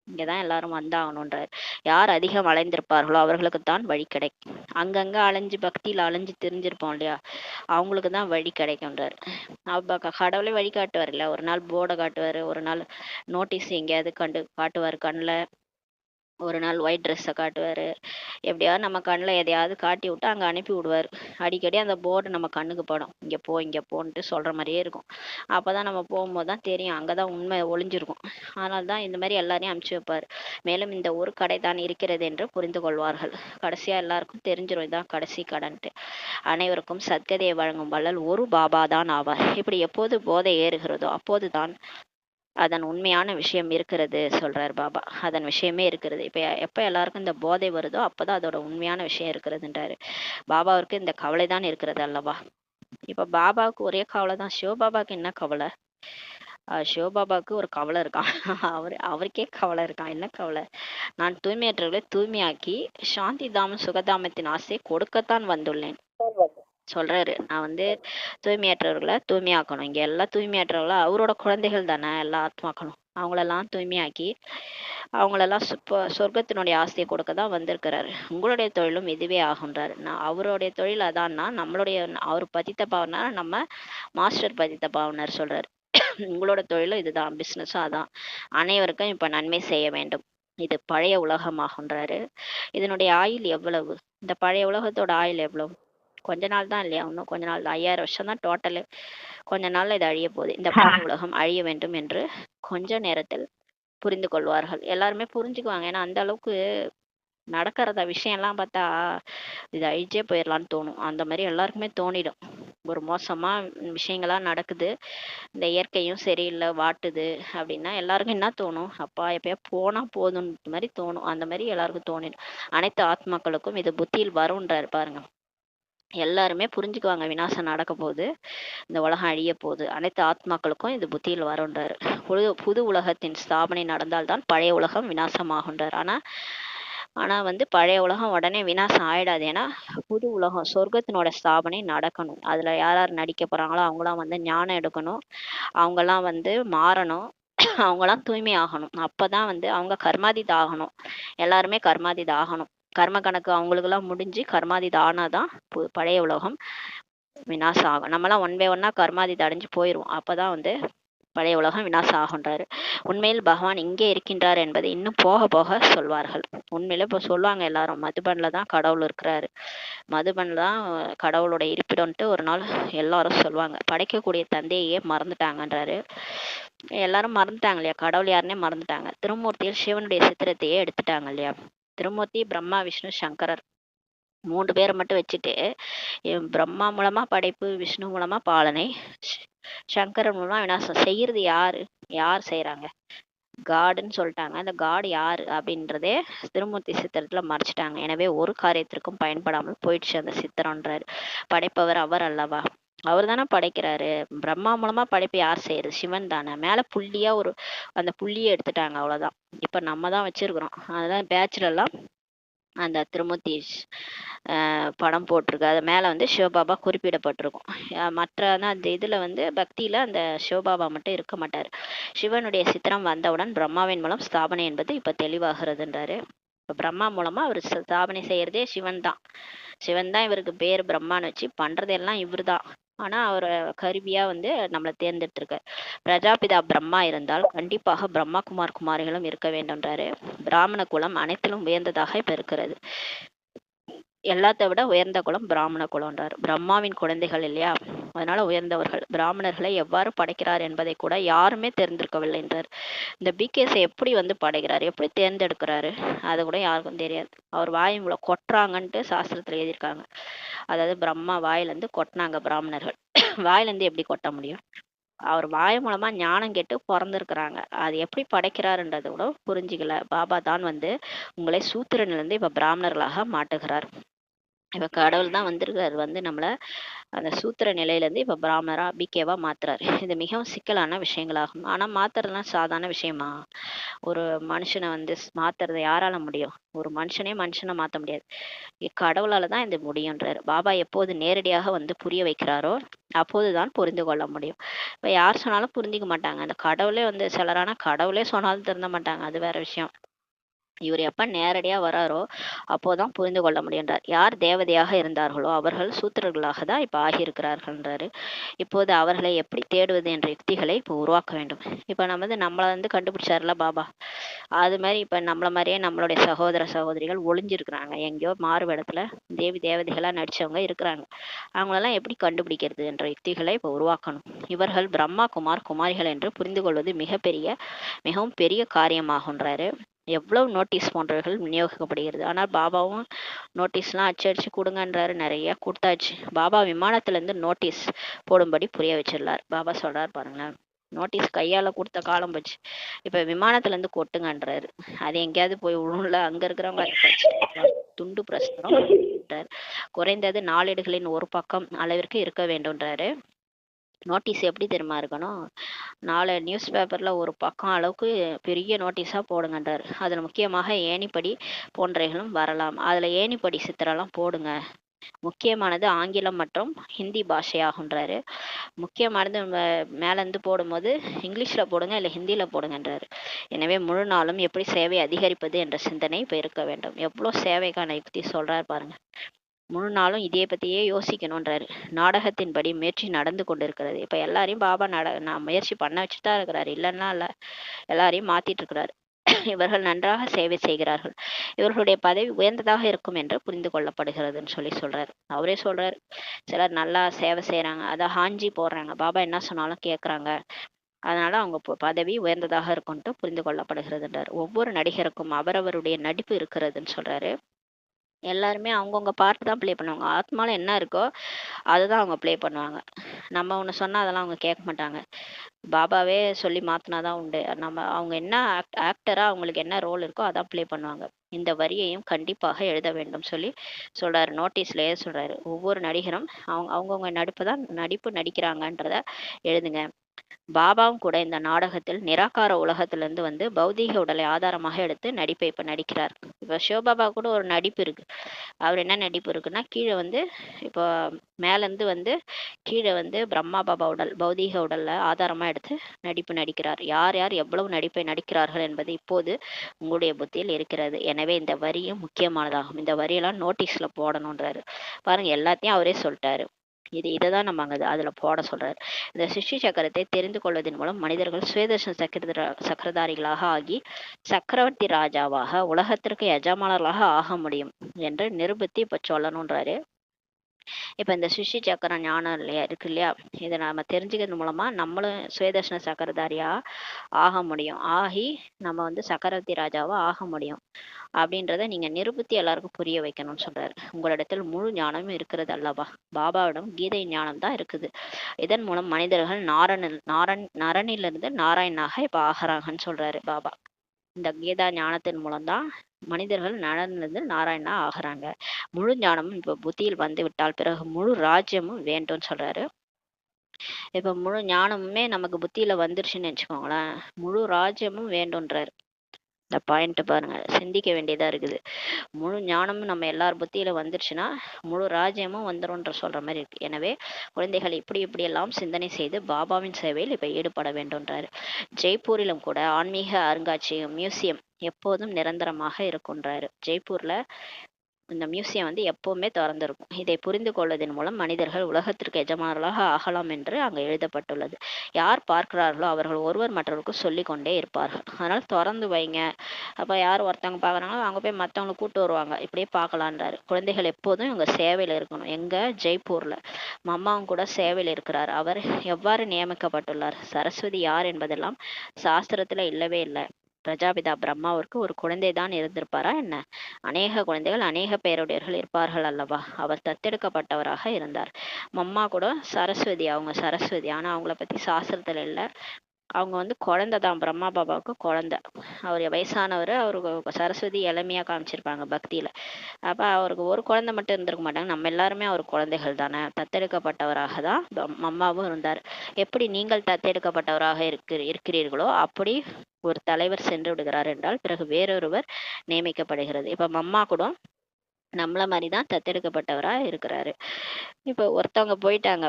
இங்கதான் எல்லாரும் வந்தாகணுன்றார். யார் அதிகம் அலைந்திருப்பார்களோ அவர்களுக்குத்தான் வழி கிடைக்கும். அங்கங்க அலைஞ்சு பக்தியில அலைஞ்சு தெரிஞ்சிருப்போம் இல்லையா, அவங்களுக்கு தான் வழி கிடைக்கும்ன்றாரு. கடவுளே வழி காட்டுவார் இல்ல. ஒரு நாள் போர்டை காட்டுவாரு, ஒரு நாள் நோட்டீஸ் எங்கேயாவது காட்டுவாரு கண்ணுல, ஒரு நாள் ஒயிட் ட்ரெஸ்ஸை காட்டுவாரு. எப்படியாவது நம்ம கண்ணில் எதையாவது காட்டி விட்டு அங்கே அனுப்பி விடுவார். அடிக்கடி அந்த போர்டு நம்ம கண்ணுக்கு படும், இங்கே போ இங்கே போன்ட்டு சொல்கிற மாதிரியே இருக்கும். அப்போ தான் நம்ம போகும்போது தான் தெரியும் அங்கே தான் உண்மை ஒளிஞ்சிருக்கும். அதனால தான் இந்த மாதிரி எல்லாரையும் அனுப்பிச்சி வைப்பார். மேலும் இந்த ஒரு கடை தான் இருக்கிறது என்று புரிந்து கொள்வார்கள். கடைசியாக எல்லாருக்கும் தெரிஞ்சிடும் இதான் கடைசி கடைன்ட்டு. அனைவருக்கும் சத்கதையை வழங்கும் வள்ளல் ஒரு பாபா தான் ஆவார். இப்படி எப்போது போதை ஏறுகிறதோ அப்போது தான் அதன் உண்மையான விஷயம் இருக்கிறது சொல்றாரு பாபா. அதன் விஷயமே இருக்கிறது. இப்ப எப்ப எல்லாருக்கும் இந்த போதை வருதோ அப்பதான் அதோட உண்மையான விஷயம் இருக்கிறதுன்றாரு. பாபாவிற்கு இந்த கவலை தான் இருக்கிறது அல்லவா. இப்ப பாபாவுக்கு ஒரே கவலை தான். சிவபாபாவுக்கு என்ன கவலை, சிவபாபாவுக்கு ஒரு கவலை இருக்கான். அவருக்கே கவலை இருக்கான். என்ன கவலை? நான் தூய்மையற்றவர்களை தூய்மையாக்கி சாந்தி தாமம் சுகதாமத்தின் ஆசையை கொடுக்கத்தான் வந்துள்ளேன் சொல்றாரு. நான் வந்து தூய்மையற்றவர்களை தூய்மையாக்கணும். இங்க எல்லாம் தூய்மையற்றவர்களா அவரோட குழந்தைகள் தானே, எல்லா ஆத்மாக்களும். அவங்களெல்லாம் தூய்மையாக்கி அவங்களெல்லாம் சொர்க்கத்தினுடைய ஆசையை கொடுக்க தான் வந்திருக்கிறாரு. உங்களுடைய தொழிலும் இதுவே ஆகுன்றாரு. நான் அவருடைய தொழில் அதான்னா நம்மளுடைய அவர் பதித்த பாவனர், நம்ம மாஸ்டர் பதித்த பாவனர் சொல்றாரு. உங்களோட தொழிலும் இதுதான், பிசினஸும் அதான். அனைவருக்கும் இப்ப நன்மை செய்ய வேண்டும். இது பழைய உலகமாகுன்றாரு. இதனுடைய ஆயுள் எவ்வளவு? இந்த பழைய உலகத்தோட ஆயுள் எவ்வளவு? கொஞ்ச நாள் தான் இல்லையா? இன்னும் கொஞ்ச நாள், 5000 வருஷம் தான் டோட்டலு. கொஞ்ச நாள்ல இது அழிய போகுது. இந்த பழைய உலகம் அழிய வேண்டும் என்று கொஞ்ச நேரத்தில் புரிந்து கொள்வார்கள். எல்லாருமே புரிஞ்சுக்குவாங்க. ஏன்னா அந்த அளவுக்கு நடக்கிறத விஷயம்லாம் பார்த்தா இது அழிச்சே போயிடலான்னு தோணும். அந்த மாதிரி எல்லாருக்குமே தோணிடும். ஒரு மோசமா விஷயங்களா நடக்குது, இந்த இயற்கையும் சரியில்லை, வாட்டுது அப்படின்னா எல்லாருக்கும் என்ன தோணும்? அப்பா எப்பயா போனா போதுன்ற மாதிரி தோணும். அந்த மாதிரி எல்லாருக்கும் தோணிடும். அனைத்து ஆத்மாக்களுக்கும் இது புத்தியில் வரும்ன்றாரு பாருங்க. எல்லாருமே புரிஞ்சுக்குவாங்க, விநாசம் நடக்க போகுது, இந்த உலகம் அழிய போகுது, அனைத்து ஆத்மாக்களுக்கும் இது புத்தியில் வரும்ன்றாரு. புது உலகத்தின் ஸ்தாபனை நடந்தால்தான் பழைய உலகம் விநாசமாகுன்றார். ஆனா வந்து பழைய உலகம் உடனே விநாசம் ஆயிடாது. ஏன்னா புது உலகம் சொர்க்கத்தினோட ஸ்தாபனை நடக்கணும். அதுல யார் யார் நடிக்க போறாங்களோ அவங்களாம் வந்து ஞானம் எடுக்கணும், அவங்கெல்லாம் வந்து மாறணும், அவங்கெல்லாம் தூய்மை ஆகணும். அப்பதான் வந்து அவங்க கர்மாதித் ஆகணும். எல்லாருமே கர்மாதித் ஆகணும். கர்ம கணக்கு அவங்களுக்கெல்லாம் முடிஞ்சு கர்மாதித் ஆனாதான் பழைய உலகம் விநாசம் ஆகும். நம்மலாம் ஒன் பை ஒன்னா கர்மாதித் அடைஞ்சு போயிடுவோம். அப்பதான் வந்து பழைய உலகம் விநாசம் ஆகுன்றாரு. உண்மையில் பகவான் இங்கே இருக்கின்றார் என்பதை இன்னும் போக போக சொல்வார்கள். உண்மையில இப்போ சொல்லுவாங்க எல்லாரும், மதுபன்ல தான் கடவுள் இருக்கிறாரு, மதுபன்ல தான் கடவுளோட இருப்பிடம்ட்டு ஒரு நாள் எல்லாரும் சொல்லுவாங்க. படைக்கக்கூடிய தந்தையே மறந்துட்டாங்கன்றாரு. எல்லாரும் மறந்துட்டாங்க இல்லையா? கடவுள் யாருன்னே மறந்துட்டாங்க. திருமூர்த்தியில் சிவனுடைய சித்திரத்தையே எடுத்துட்டாங்க இல்லையா? திருமூர்த்தி, பிரம்மா, விஷ்ணு, சங்கரர் 3 பேரை மட்டும் வச்சுட்டு பிரம்மா மூலமா படைப்பு, விஷ்ணு மூலமா பாலனை, சங்கரன் மூலமா விநாசம் செய்யறது யாரு? யார் செய்யறாங்க? காடுன்னு சொல்லிட்டாங்க. அந்த காடு யாரு அப்படின்றதே திருமூர்த்தி சித்திரத்துல மறைச்சிட்டாங்க. எனவே ஒரு காரியத்திற்கும் பயன்படாமல் போயிடுச்சு அந்த சித்திரம்ன்றாரு. படைப்பவர் அவர் அல்லவா? அவர் தானே படைக்கிறாரு. பிரம்மா மூலமா படைப்பு யார் செய்யறது? சிவன் தானே. மேல புள்ளியா அந்த புள்ளியை எடுத்துட்டாங்க, அவ்வளவுதான். இப்ப நம்ம தான் வச்சிருக்கிறோம். அதெல்லாம் பேச்சுல எல்லாம் அந்த திருமூர்த்தி படம் போட்டிருக்கு. அது மேல வந்து சிவபாபா குறிப்பிடப்பட்டிருக்கும். மற்ற அந்த இதுல வந்து பக்தியில அந்த சிவபாபா மட்டும் இருக்க மாட்டாரு. சிவனுடைய சித்திரம் வந்தவுடன் பிரம்மாவின் மூலம் ஸ்தாபனை என்பது இப்ப தெளிவாகிறதுன்றாரு. இப்ப பிரம்மா மூலமா அவர் ஸ்தாபனை செய்யறதே சிவன் தான். சிவன் தான் இவருக்கு பேர் பிரம்மான்னு வச்சு பண்றதெல்லாம் இவர் தான். ஆனா அவர் கருவியா வந்து நம்மளை தேர்ந்தெடுத்திருக்காரு. பிரஜாபிதா பிரம்மா இருந்தால் கண்டிப்பாக பிரம்மா குமார் குமாரிகளும் இருக்க வேண்டும்ன்றாரு. பிராமண குலம் அனைத்திலும் உயர்ந்ததாக இப்ப இருக்கிறது. எல்லாத்த விட உயர்ந்த குலம் பிராமண குலம்ன்றார். பிரம்மாவின் குழந்தைகள் இல்லையா, அதனால உயர்ந்தவர்கள். பிராமணர்களை எவ்வாறு படைக்கிறார் என்பதை கூட யாருமே தெரிந்திருக்கவில்லை என்றார். இந்த பிகேஸை எப்படி வந்து படைக்கிறாரு, எப்படி தேர்ந்தெடுக்கிறாரு, அது கூட யாருக்கும் தெரியாது. அவர் வாயுல கொட்டுறாங்கன்ட்டு சாஸ்திரத்துல எழுதியிருக்காங்க. அதாவது பிரம்மா வாயிலிருந்து கொட்டினாங்க பிராமணர்கள். வாயிலிருந்து எப்படி கொட்ட முடியும்? அவர் வாய் மூலமா ஞானம் கேட்டு பிறந்திருக்கிறாங்க. அது எப்படி படைக்கிறாருன்றது கூட புரிஞ்சுக்கல. பாபா தான் வந்து உங்களை சூத்திரனிலிருந்து இப்ப பிராமணர்களாக மாட்டுகிறார். இப்ப கடவுள் தான் வந்திருக்காரு, வந்து நம்மள அந்த சூத்திர நிலையில இருந்து இப்ப பிராமணரா பிகேவா மாத்துறாரு. இது மிகவும் சிக்கலான விஷயங்களாகும். ஆனா மாத்துறதுலாம் சாதாரண விஷயமா? ஒரு மனுஷனை வந்து மாத்துறதை யாரால முடியும்? ஒரு மனுஷனை மாத்த முடியாது. கடவுளால தான் இது முடியுன்றாரு. பாபா எப்போது நேரடியாக வந்து புரிய வைக்கிறாரோ அப்போதுதான் புரிந்து கொள்ள முடியும். இப்ப யார் சொன்னாலும் புரிஞ்சுக்க மாட்டாங்க. அந்த கடவுளே வந்து சிலரான கடவுளே சொன்னாலும் திருந்த மாட்டாங்க, அது வேற விஷயம். இவர் எப்ப நேரடியா வராரோ அப்போதான் புரிந்து கொள்ள முடியுன்றார். யார் தேவதையாக இருந்தார்களோ அவர்கள் சூத்திரர்களாக தான் இப்ப ஆகியிருக்கிறார்கள்ன்றாரு. இப்போது அவர்களை எப்படி தேடுவது என்ற யுக்திகளை இப்போ உருவாக்க வேண்டும். இப்ப நம்மளை வந்து கண்டுபிடிச்சாருல பாபா, அது மாதிரி இப்ப நம்மள மாதிரியே நம்மளுடைய சகோதர சகோதரிகள் ஒளிஞ்சிருக்கிறாங்க. எங்கேயோ மாறுவேடத்துல தேவி தேவதைகளா நடிச்சவங்க இருக்கிறாங்க. அவங்களெல்லாம் எப்படி கண்டுபிடிக்கிறது என்ற யுக்திகளை இப்போ உருவாக்கணும். இவர்கள் பிரம்மா குமார் குமாரிகள் என்று புரிந்து கொள்வது மிகவும் பெரிய காரியமாகுன்றாரு. எவ்வளவு நோட்டீஸ் போன்றவர்கள் விநியோகிக்கப்படுகிறது. ஆனால் பாபாவும் நோட்டீஸ்லாம் அச்சடிச்சு கொடுங்கன்றாரு. நிறைய கொடுத்தாச்சு. பாபா விமானத்துல இருந்து நோட்டீஸ் போடும்படி புரிய வச்சிடலார். பாபா சொல்றாரு பாருங்களேன், நோட்டீஸ் கையால கொடுத்த காலம் போச்சு, இப்ப விமானத்துல இருந்து கொட்டுங்கன்றாரு. அது எங்கேயாவது போய் விழுல, அங்க இருக்கிறவங்க துண்டு பிரசுரம் குறைந்தது நாளேடுகளின் ஒரு பக்கம் அளவிற்கு இருக்க வேண்டும்ன்றாரு. நோட்டீஸ் எப்படி தெரியுமா இருக்கணும்? 4 நியூஸ் பேப்பரில் ஒரு பக்கம் அளவுக்கு பெரிய நோட்டீஸாக போடுங்கன்றார். அதில் முக்கியமாக ஏணிப்படி போன்றவைகளும் வரலாம். அதில் ஏணிப்படி சித்திரம்லாம் போடுங்க. முக்கியமானது ஆங்கிலம் மற்றும் ஹிந்தி பாஷையாகுன்றாரு. முக்கியமானது மேலேருந்து போடும்போது இங்கிலீஷில் போடுங்க இல்லை ஹிந்தியில் போடுங்கன்றாரு. எனவே முழு நாளும் எப்படி சேவை அதிகரிப்பது என்ற சிந்தனை இப்போ இருக்க வேண்டும். எவ்வளோ சேவைக்கான யுக்தி சொல்கிறார் பாருங்க. முழு நாளும் இதே பற்றியே யோசிக்கணுன்றாரு. நாடகத்தின்படி முயற்சி நடந்து கொண்டிருக்கிறது. இப்போ எல்லாரையும் பாபா நான் முயற்சி பண்ண வச்சுட்டு தான் இருக்கிறாரு, இல்லைன்னா இல்லை, எல்லாரையும் மாற்றிட்டு இருக்கிறாரு. இவர்கள் நன்றாக சேவை செய்கிறார்கள், இவர்களுடைய பதவி உயர்ந்ததாக இருக்கும் என்று புரிந்து கொள்ளப்படுகிறதுன்னு சொல்றாரு. அவரே சொல்றாரு, சிலர் நல்லா சேவை செய்யறாங்க, அதை ஹாஞ்சி போடுறாங்க, பாபா என்ன சொன்னாலும் கேட்குறாங்க, அதனால அவங்க பதவி உயர்ந்ததாக இருக்கும்ட்டு புரிந்து கொள்ளப்படுகிறதுன்றார். ஒவ்வொரு நடிகருக்கும் அவரவருடைய நடிப்பு இருக்கிறதுன்னு சொல்றாரு. எல்லாருமே அவங்கவுங்க பார்ட் தான் ப்ளே பண்ணுவாங்க. ஆத்மாவில் என்ன இருக்கோ அதுதான் அவங்க ப்ளே பண்ணுவாங்க. நம்ம ஒன்று சொன்னால் அதெல்லாம் அவங்க கேட்க மாட்டாங்க. பாபாவே சொல்லி மாற்றினா தான் உண்டு. அவங்க என்ன ஆக்டராக அவங்களுக்கு என்ன ரோல் இருக்கோ அதான் ப்ளே பண்ணுவாங்க. இந்த வரியையும் கண்டிப்பாக எழுத வேண்டும் சொல்கிறாரு. நோட்டீஸ்லேயே சொல்கிறாரு, ஒவ்வொரு நடிகரும் அவங்கவுங்க நடிப்பு நடிக்கிறாங்கன்றத எழுதுங்க. பாபாவும் கூட இந்த நாடகத்தில் நிராகார உலகத்திலிருந்து வந்து பௌதீக உடலை ஆதாரமாக எடுத்து நடிப்பை இப்போ நடிக்கிறார். இப்போ சிவபாபா கூட ஒரு நடிப்பு இருக்கு. அவர் என்ன நடிப்பு இருக்குன்னா, கீழே வந்து இப்போ மேலேருந்து வந்து கீழே வந்து பிரம்மா பாபா உடல் பௌதீக உடல்ல ஆதாரமா எடுத்து நடிப்பு நடிக்கிறார். யார் யார் எவ்வளவு நடிப்பை நடிக்கிறார்கள் என்பது இப்போது உங்களுடைய புத்தியில் இருக்கிறது. எனவே இந்த வரியும் முக்கியமானதாகும். இந்த வரியெல்லாம் நோட்டீஸ்ல போடணுன்றாரு. பாருங்க, எல்லாத்தையும் அவரே சொல்லிட்டாரு. இதை தான் நம்ம அதில் போட சொல்றாரு. இந்த சிருஷ்டி சக்கரத்தை தெரிந்து கொள்வதன் மூலம் மனிதர்கள் சுயதர்ஷன சக்கரதாரிகளாக ஆகி சக்கரவர்த்தி ராஜாவாக உலகத்திற்கு எஜமானர்களாக ஆக முடியும் என்று நிரூபித்து இப்ப சொல்லணுன்றாரு. இப்ப இந்த சிருஷ்டி சக்கரம் ஞானம் இல்லையா இருக்கு இல்லையா, இதை நம்ம தெரிஞ்சுக்கிறது மூலமா நம்மளும் சுயதர்ஷன சக்கரதாரியா ஆக முடியும். ஆகி நம்ம வந்து சக்கரவர்த்தி ராஜாவா ஆக முடியும் அப்படின்றத நீங்க நிரூபித்து எல்லாருக்கும் புரிய வைக்கணும்னு சொல்றாரு. உங்களிடத்தில் முழு ஞானமும் இருக்கிறது அல்லவா? பாபாவிடம் கீதை ஞானம் தான் இருக்குது. இதன் மூலம் மனிதர்கள் நரனிலிருந்து நாராயணாக இப்ப ஆகிறாங்கன்னு சொல்றாரு பாபா. இந்த கீதா ஞானத்தின் மூலம்தான் மனிதர்கள் நலனிலிருந்து நாராயணா ஆகிறாங்க. முழு ஞானமும் இப்ப புத்தியில் வந்து விட்டால் பிறகு முழு ராஜ்யமும் வேண்டும்னு சொல்றாரு. இப்ப முழு ஞானமுமே நமக்கு புத்தியில வந்துருச்சுன்னு வச்சுக்கோங்களேன், முழு ராஜ்யமும் வேண்டும்ன்றாரு. இந்த பாயிண்ட் பாருங்க, சிந்திக்க வேண்டியதா இருக்குது. முழு ஞானமும் நம்ம எல்லார் புத்தியில வந்துருச்சுன்னா முழு ராஜ்யமும் வந்துரும்ன்ற சொல்ற மாதிரி இருக்கு. எனவே குழந்தைகள் இப்படி எல்லாம் சிந்தனை செய்து பாபாவின் சேவையில் இப்ப ஈடுபட வேண்டும்ன்றாரு. ஜெய்ப்பூரிலும் கூட ஆன்மீக அருங்காட்சியகம் மியூசியம் எப்போதும் நிரந்தரமாக இருக்குன்றாரு. ஜெய்ப்பூர்ல இந்த மியூசியம் வந்து எப்பவுமே திறந்திருக்கும். இதை புரிந்து கொள்வதன் மூலம் மனிதர்கள் உலகத்திற்கு எஜமானர்களாக ஆகலாம் என்று அங்கு எழுதப்பட்டுள்ளது. யார் பார்க்கிறார்களோ அவர்கள் ஒருவர் மற்றவருக்கு சொல்லி கொண்டே இருப்பார்கள். அதனால திறந்து வைங்க. அப்ப யார் ஒருத்தவங்க பாக்குறாங்களோ அவங்க போய் மற்றவங்களை கூட்டு வருவாங்க, இப்படியே பார்க்கலான்றாரு. குழந்தைகள் எப்போதும் இவங்க சேவையில இருக்கணும். எங்க ஜெய்ப்பூர்ல மம்மாவும் கூட சேவையில் இருக்கிறார். அவர் எவ்வாறு நியமிக்கப்பட்டுள்ளார்? சரஸ்வதி யார் என்பதெல்லாம் சாஸ்திரத்துல இல்லவே இல்லை. பிரஜாபிதா பிரம்மாவிற்கு ஒரு குழந்தை தான் இருந்திருப்பாரா என்ன? அநேக குழந்தைகள் அநேக பெயருடையவர்கள் இருப்பார்கள் அல்லவா? அவர் தத்தெடுக்கப்பட்டவராக இருந்தார். மம்மா கூட சரஸ்வதி, அவங்க சரஸ்வதி. ஆனா அவங்கள பத்தி சாஸ்திரத்துல இல்லை. அவங்க வந்து குழந்தை தான், பிரம்மா பாபாவுக்கு குழந்தை. அவர் வயசானவர். அவருக்கு சரஸ்வதி இளமையா காமிச்சிருப்பாங்க பக்தியில. அப்ப அவருக்கு ஒரு குழந்தை மட்டும் இருந்திருக்க மாட்டாங்க. நம்ம எல்லாருமே அவர் குழந்தைகள் தானே. தத்தெடுக்கப்பட்டவராக தான் மம்மாவும் இருந்தார். எப்படி நீங்கள் தத்தெடுக்கப்பட்டவராக இருக்கிறீர்களோ அப்படி ஒரு தலைவர் சென்று விடுகிறார் என்றால் பிறகு வேறொருவர் நியமிக்கப்படுகிறது. இப்ப மம்மா கூட நம்மள மாதிரிதான் தத்தெடுக்கப்பட்டவரா இருக்கிறாரு. இப்ப ஒருத்தவங்க போயிட்டாங்க,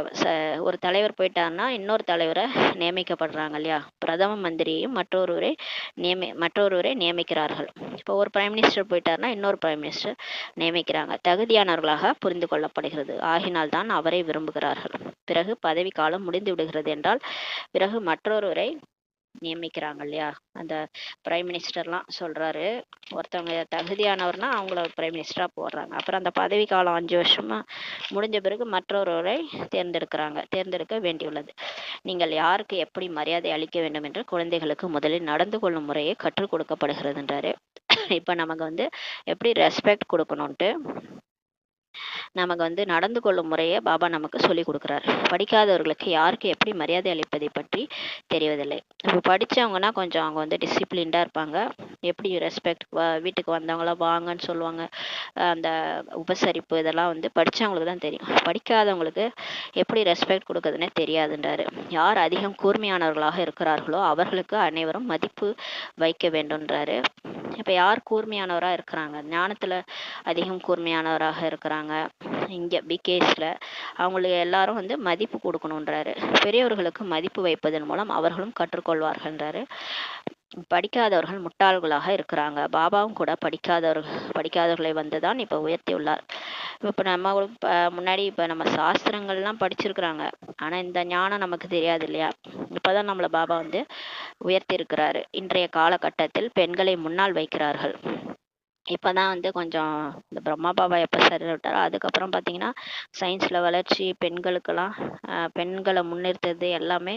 ஒரு தலைவர் போயிட்டாருன்னா இன்னொரு தலைவரை நியமிக்கப்படுறாங்க இல்லையா? பிரதம மந்திரியையும் மற்றொருவரை நியமிக்கிறார்கள். இப்போ ஒரு பிரைம் மினிஸ்டர் போயிட்டாருன்னா இன்னொரு பிரைம் மினிஸ்டர் நியமிக்கிறாங்க. தகுதியானவர்களாக புரிந்து கொள்ளப்படுகிறது. ஆகினால் தான் அவரை விரும்புகிறார்கள். பிறகு பதவி காலம் முடிந்து விடுகிறது என்றால் பிறகு மற்றொருவரை நியமிக்கிறாங்க இல்லையா? அந்த பிரைம் மினிஸ்டர்லாம் சொல்றாரு, ஒருத்தவங்க தகுதியானவர்னா அவங்கள பிரைம் மினிஸ்டரா போடுறாங்க. அப்புறம் அந்த பதவி காலம் 5 வருஷமா முடிஞ்ச பிறகு மற்றொருவரை தேர்ந்தெடுக்க வேண்டியுள்ளது. நீங்கள் யாருக்கு எப்படி மரியாதை அளிக்க வேண்டும் என்று குழந்தைகளுக்கு முதலில் நடந்து கொள்ளும் முறையை கற்றுக் கொடுக்கப்படுகிறதுன்றாரு. இப்ப நமக்கு வந்து எப்படி ரெஸ்பெக்ட் கொடுக்கணும்ட்டு நமக்கு வந்து நடந்து கொள்ளும் முறையை பாபா நமக்கு சொல்லி கொடுக்குறாரு. படிக்காதவர்களுக்கு யாருக்கு எப்படி மரியாதை அளிப்பதை பற்றி தெரிவதில்லை. இப்போ படித்தவங்கன்னா கொஞ்சம் அவங்க வந்து டிசிப்ளின்டாக இருப்பாங்க. எப்படி ரெஸ்பெக்ட், வீட்டுக்கு வந்தவங்கள வாங்கன்னு சொல்லுவாங்க. அந்த உபசரிப்பு இதெல்லாம் வந்து படித்தவங்களுக்கு தான் தெரியும். படிக்காதவங்களுக்கு எப்படி ரெஸ்பெக்ட் கொடுக்குறதுனே தெரியாதுன்றாரு. யார் அதிகம் கூர்மையானவர்களாக இருக்கிறார்களோ அவர்களுக்கு அனைவரும் மதிப்பு வைக்க வேண்டும்ன்றாரு. இப்போ யார் கூர்மையானவராக இருக்கிறாங்க, ஞானத்தில் அதிகம் கூர்மையானவராக இருக்கிறாங்க இங்கே பிகேஸில், அவங்களுக்கு எல்லாரும் வந்து மதிப்பு கொடுக்கணுன்றாரு. பெரியவர்களுக்கு மதிப்பு வைப்பதன் மூலம் அவர்களும் கற்றுக்கொள்வார்கள்ன்றாரு. படிக்காதவர்கள் முட்டாள்களாக இருக்கிறாங்க. பாபாவும் கூட படிக்காதவர்களை வந்து தான் இப்போ உயர்த்தியுள்ளார். இப்போ நம்ம முன்னாடி இப்போ நம்ம சாஸ்திரங்கள்லாம் படிச்சிருக்கிறாங்க, ஆனால் இந்த ஞானம் நமக்கு தெரியாது இல்லையா. இப்போதான் நம்மளை பாபா வந்து உயர்த்தி இருக்கிறாரு. இன்றைய காலகட்டத்தில் பெண்களை முன்னால் வைக்கிறார்கள். இப்போதான் வந்து கொஞ்சம் இந்த பிரம்மா பாபா எப்போ சரி விட்டாரோ அதுக்கப்புறம் பார்த்தீங்கன்னா சயின்ஸில் வளர்ச்சி, பெண்களுக்கெல்லாம் பெண்களை முன்னிறுத்துறது எல்லாமே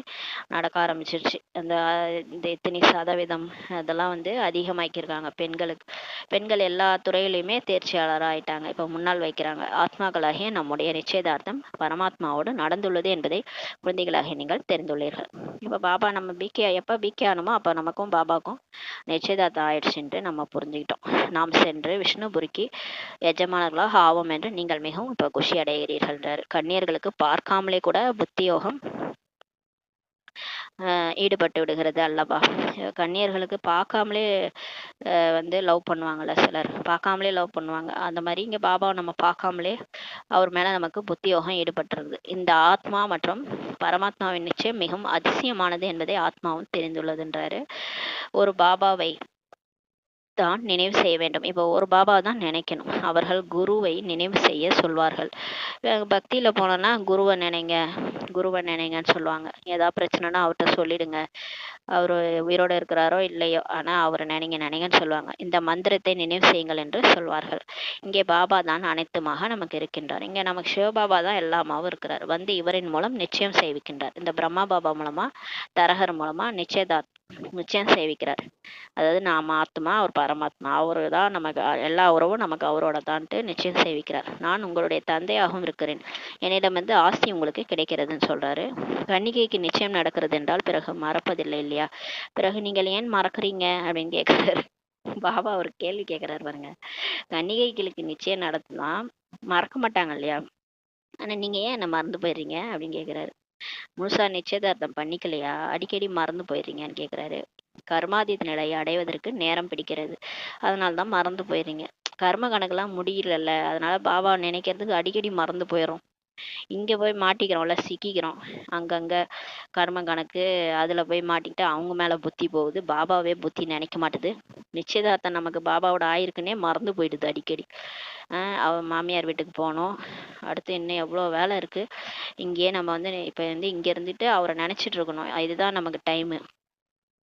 நடக்க ஆரம்பிச்சிருச்சு. இந்த இத்தனை சதவீதம் அதெல்லாம் வந்து அதிகமாக்கியிருக்காங்க பெண்களுக்கு. பெண்கள் எல்லா துறையிலையுமே தேர்ச்சியாளராக ஆயிட்டாங்க. இப்போ முன்னால் வைக்கிறாங்க. ஆத்மாக்களாகிய நம்முடைய நிச்சயதார்த்தம் பரமாத்மாவோடு நடந்துள்ளது என்பதை குழந்தைகளாகிய நீங்கள் தெரிந்துள்ளீர்கள். இப்போ பாபா நம்ம எப்போ பிகே ஆனமோ அப்போ நமக்கும் பாபாவுக்கும் நிச்சயதார்த்தம் ஆயிடுச்சுன்ட்டு நம்ம புரிஞ்சுக்கிட்டோம். நாம் சென்று விஷ்ணுபுரிக்கு எஜமானர்களாக ஆவோம் என்று நீங்கள் மிகவும் இப்போ குஷி அடைகிறீர்கள். கன்னியர்களுக்கு பார்க்காமலே கூட புத்தியோகம் ஈடுபட்டு விடுகிறது அல்லவா. கன்னியர்களுக்கு பார்க்காமலே வந்து லவ் பண்ணுவாங்கள்ல, சிலர் பார்க்காமலே லவ் பண்ணுவாங்க. அந்த மாதிரி இங்கே பாபாவை நம்ம பார்க்காமலே அவர் மேலே நமக்கு புத்தியோகம் ஈடுபட்டுருது. இந்த ஆத்மா மற்றும் பரமாத்மாவின் நிச்சயம் மிகவும் அதிசயமானது என்பதை ஆத்மாவும் தெரிந்துள்ளதுன்றாரு. ஒரு பாபாவை தான் நினைவு செய்ய வேண்டும். இப்போ ஒரு பாபா தான் நினைக்கணும். அவர்கள் குருவை நினைவு செய்ய சொல்வார்கள். பக்தியில போனோம்னா குருவை நினைங்கன்னு சொல்லுவாங்க. ஏதாவது பிரச்சனைனா அவர்கிட்ட சொல்லிடுங்க, அவர் உயிரோட இருக்கிறாரோ இல்லையோ, ஆனா அவரை நினைங்கன்னு சொல்லுவாங்க. இந்த மந்திரத்தை நினைவு செய்யுங்கள் என்று சொல்வார்கள். இங்கே பாபா தான் அனைத்துமாக நமக்கு இருக்கின்றார். இங்கே நமக்கு சிவபாபா தான் எல்லாமாவும் இருக்கிறார். வந்து இவரின் மூலம் நிச்சயம் செய்விக்கின்றார். இந்த பிரம்மா பாபா மூலமா, தரகர் மூலமா நிச்சயம் செய்விக்கிறார். அதாவது நாம் ஆத்மா, அவர் பரமாத்மா, அவரு தான் நமக்கு எல்லா உறவும் நமக்கு அவரோட தான்ட்டு நிச்சயம் செய்விக்கிறார். நான் உங்களுடைய தந்தையாகவும் இருக்கிறேன், என்னிடம் வந்து ஆஸ்தி உங்களுக்கு கிடைக்கிறதுன்னு சொல்றாரு. கன்னிகைக்கு நிச்சயம் நடக்கிறது என்றால் பிறகு மறப்பதில்லை இல்லையா. பிறகு நீங்கள் ஏன் மறக்கிறீங்க அப்படின்னு கேட்கிறாரு பாபா. ஒரு கேள்வி கேட்கிறாரு பாருங்க. கன்னிகைகளுக்கு நிச்சயம் நடத்துதான் மறக்க மாட்டாங்க இல்லையா, ஆனா நீங்க ஏன் என்ன மறந்து போயிடுறீங்க அப்படின்னு கேட்கிறாரு. முழுசா நிச்சயதார்த்தம் பண்ணிக்கலையா, அடிக்கடி மறந்து போயிடுறீங்கன்னு கேட்குறாரு. கர்மாதீத நிலையை அடைவதற்கு நேரம் பிடிக்கிறது, அதனால்தான் மறந்து போயிடுறீங்க. கர்ம கணக்கெல்லாம் முடியலல்ல, அதனால பாபா நினைக்கிறதுக்கு அடிக்கடி மறந்து போயிடும். இங்க போய் மாட்டிக்கிறோம்ல, சிக்கிக்கிறோம் அங்கங்க கர்ம கணக்கு, அதுல போய் மாட்டிக்கிட்டு அவங்க மேல புத்தி போகுது, பாபாவே புத்தி நினைக்க மாட்டுது. நிச்சயதார்த்தம் நமக்கு பாபாவோட ஆயிருக்குன்னே மறந்து போயிடுது அடிக்கடி. அவ மாமியார் வீட்டுக்கு போனோம், அடுத்து இன்னும் எவ்வளோ வேலை இருக்கு, இங்கேயே நம்ம வந்து இப்போ வந்து இங்கே இருந்துட்டு அவரை நினச்சிட்டு இருக்கணும். இதுதான் நமக்கு டைமு.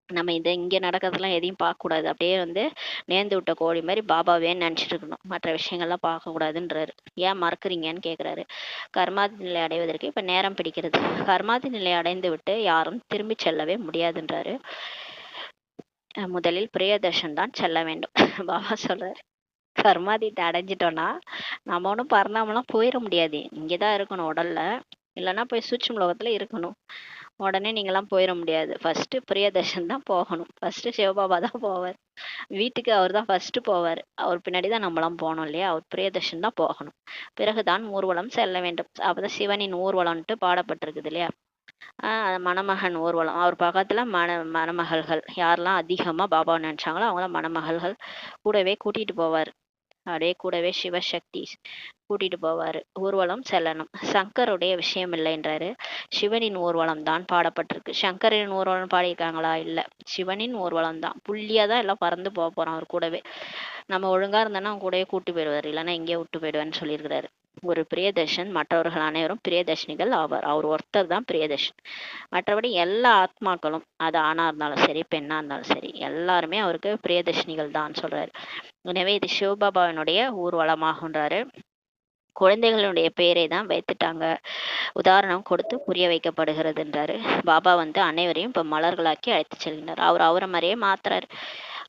நம்ம இங்கே நடக்கிறதுலாம் எதையும் பார்க்கக்கூடாது. அப்படியே வந்து நேர்ந்து விட்ட கோழி மாதிரி பாபாவே நினச்சிட்டு இருக்கணும், மற்ற விஷயங்கள்லாம் பார்க்கக்கூடாதுன்றாரு. ஏன் மறக்கிறீங்கன்னு கேட்குறாரு. கர்மாதி நிலை அடைவதற்கு இப்போ நேரம் பிடிக்கிறது. கர்மாதி நிலை அடைந்து விட்டு யாரும் திரும்பி செல்லவே முடியாதுன்றாரு. முதலில் பிரியதர்ஷன் தான் செல்ல வேண்டும் பாபா சொல்றாரு. கர்மாதீத்தை அடைஞ்சிட்டோம்னா நம்ம ஒன்றும் பரிணாமலாம் போயிட முடியாது, இங்கே தான் இருக்கணும் உடல்ல, இல்லைன்னா போய் சூட்சும லோகத்தில் இருக்கணும். உடனே நீங்களாம் போயிட முடியாது. ஃபர்ஸ்ட் பிரியதர்ஷன் தான் போகணும். ஃபர்ஸ்ட் சிவபாபா தான் போவார் வீட்டுக்கு, அவர் தான் ஃபர்ஸ்ட் போவார். அவர் பின்னாடி தான் நம்மளாம் போகணும் இல்லையா. அவர் பிரியதர்ஷன் தான் போகணும், பிறகுதான் ஊர்வலம் செல்ல வேண்டும். அப்பதான் சிவனின் ஊர்வலம்ட்டு பாடப்பட்டிருக்குது இல்லையா. மணமகன் ஊர்வலம், அவர் பக்கத்துல மணமகள்கள் யாரெல்லாம் அதிகமா பாபாவை நினைச்சாங்களோ அவங்கள மணமகள்கள் கூடவே கூட்டிட்டு போவார். அப்படியே கூடவே சிவசக்தி கூட்டிட்டு போவாரு. ஊர்வலம் செல்லணும். சங்கருடைய விஷயம் இல்லைன்றாரு. சிவனின் ஊர்வலம் தான் பாடப்பட்டிருக்கு. சங்கரின் ஊர்வலம் பாடியிருக்காங்களா? இல்ல, சிவனின் ஊர்வலம் தான். புள்ளியா தான் எல்லாம் பறந்து போக போறோம் அவர் கூடவே. நம்ம ஒழுங்கா இருந்தோன்னா அவங்க கூடவே கூட்டு போயிடுவார், இல்லைன்னா இங்கே விட்டு போயிடுவேன்னு சொல்லியிருக்கிறாரு. ஒரு பிரியதர்ஷன், மற்றவர்கள் அனைவரும் பிரியதர்ஷினிகள் ஆவார். அவர் ஒருத்தர் தான் பிரியதர்ஷன். மற்றபடி எல்லா ஆத்மாக்களும், அது ஆணா இருந்தாலும் சரி பெண்ணா இருந்தாலும் சரி, எல்லாருமே அவருக்கு பிரியதர்ஷினிகள் தான் சொல்றாரு. எனவே இது சிவபாபாவினுடைய ஊர்வலமாகன்றாரு. குழந்தைகளுடைய பெயரை தான் வைத்துட்டாங்க, உதாரணம் கொடுத்து புரிய வைக்கப்படுகிறதுன்றாரு. பாபா வந்து அனைவரையும் இப்போ மலர்களாக்கி அழைத்து செல்கின்றார். அவர் அவரை மாதிரியே மாத்துறாரு.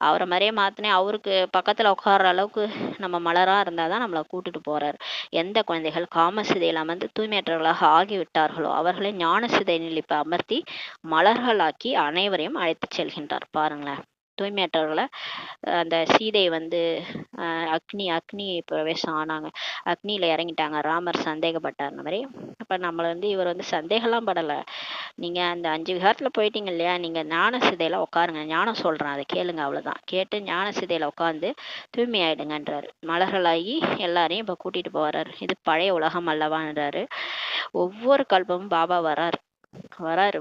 அவரை மாதிரியே மாற்றினேன். அவருக்கு பக்கத்தில் உட்கார்ற அளவுக்கு நம்ம மலராக இருந்தால் தான் நம்மளை கூட்டிட்டு போகிறார். எந்த குழந்தைகள் காமசிதையில் அமர்ந்து தூய்மையற்றவர்களாக ஆகிவிட்டார்களோ அவர்களை ஞான சிதையில் இப்போ அமர்த்தி மலர்களாக்கி அனைவரையும் அழைத்து செல்கின்றார். பாருங்களேன், தூய்மையற்றவர்களை அந்த சீதை வந்து அக்னி அக்னி பிரவேசம் ஆனாங்க, அக்னியில் இறங்கிட்டாங்க, ராமர் சந்தேகப்பட்டார் மாதிரி. அப்போ நம்மளை வந்து இவர் வந்து சந்தேகம்லாம் படலை. நீங்கள் அந்த 5 விகாரத்தில் போயிட்டீங்க இல்லையா, நீங்கள் ஞான சிதையில் உட்காருங்க, ஞானம் சொல்கிறேன் அதை கேளுங்க, அவ்வளோதான். கேட்டு ஞான சிதையில் உட்காந்து தூய்மையாயிடுங்கன்றாரு. மலர்களாகி எல்லாரையும் இப்போ கூட்டிகிட்டு போகிறாரு. இது பழைய உலகம் அல்லவான்றாரு. ஒவ்வொரு கல்பமும் பாபா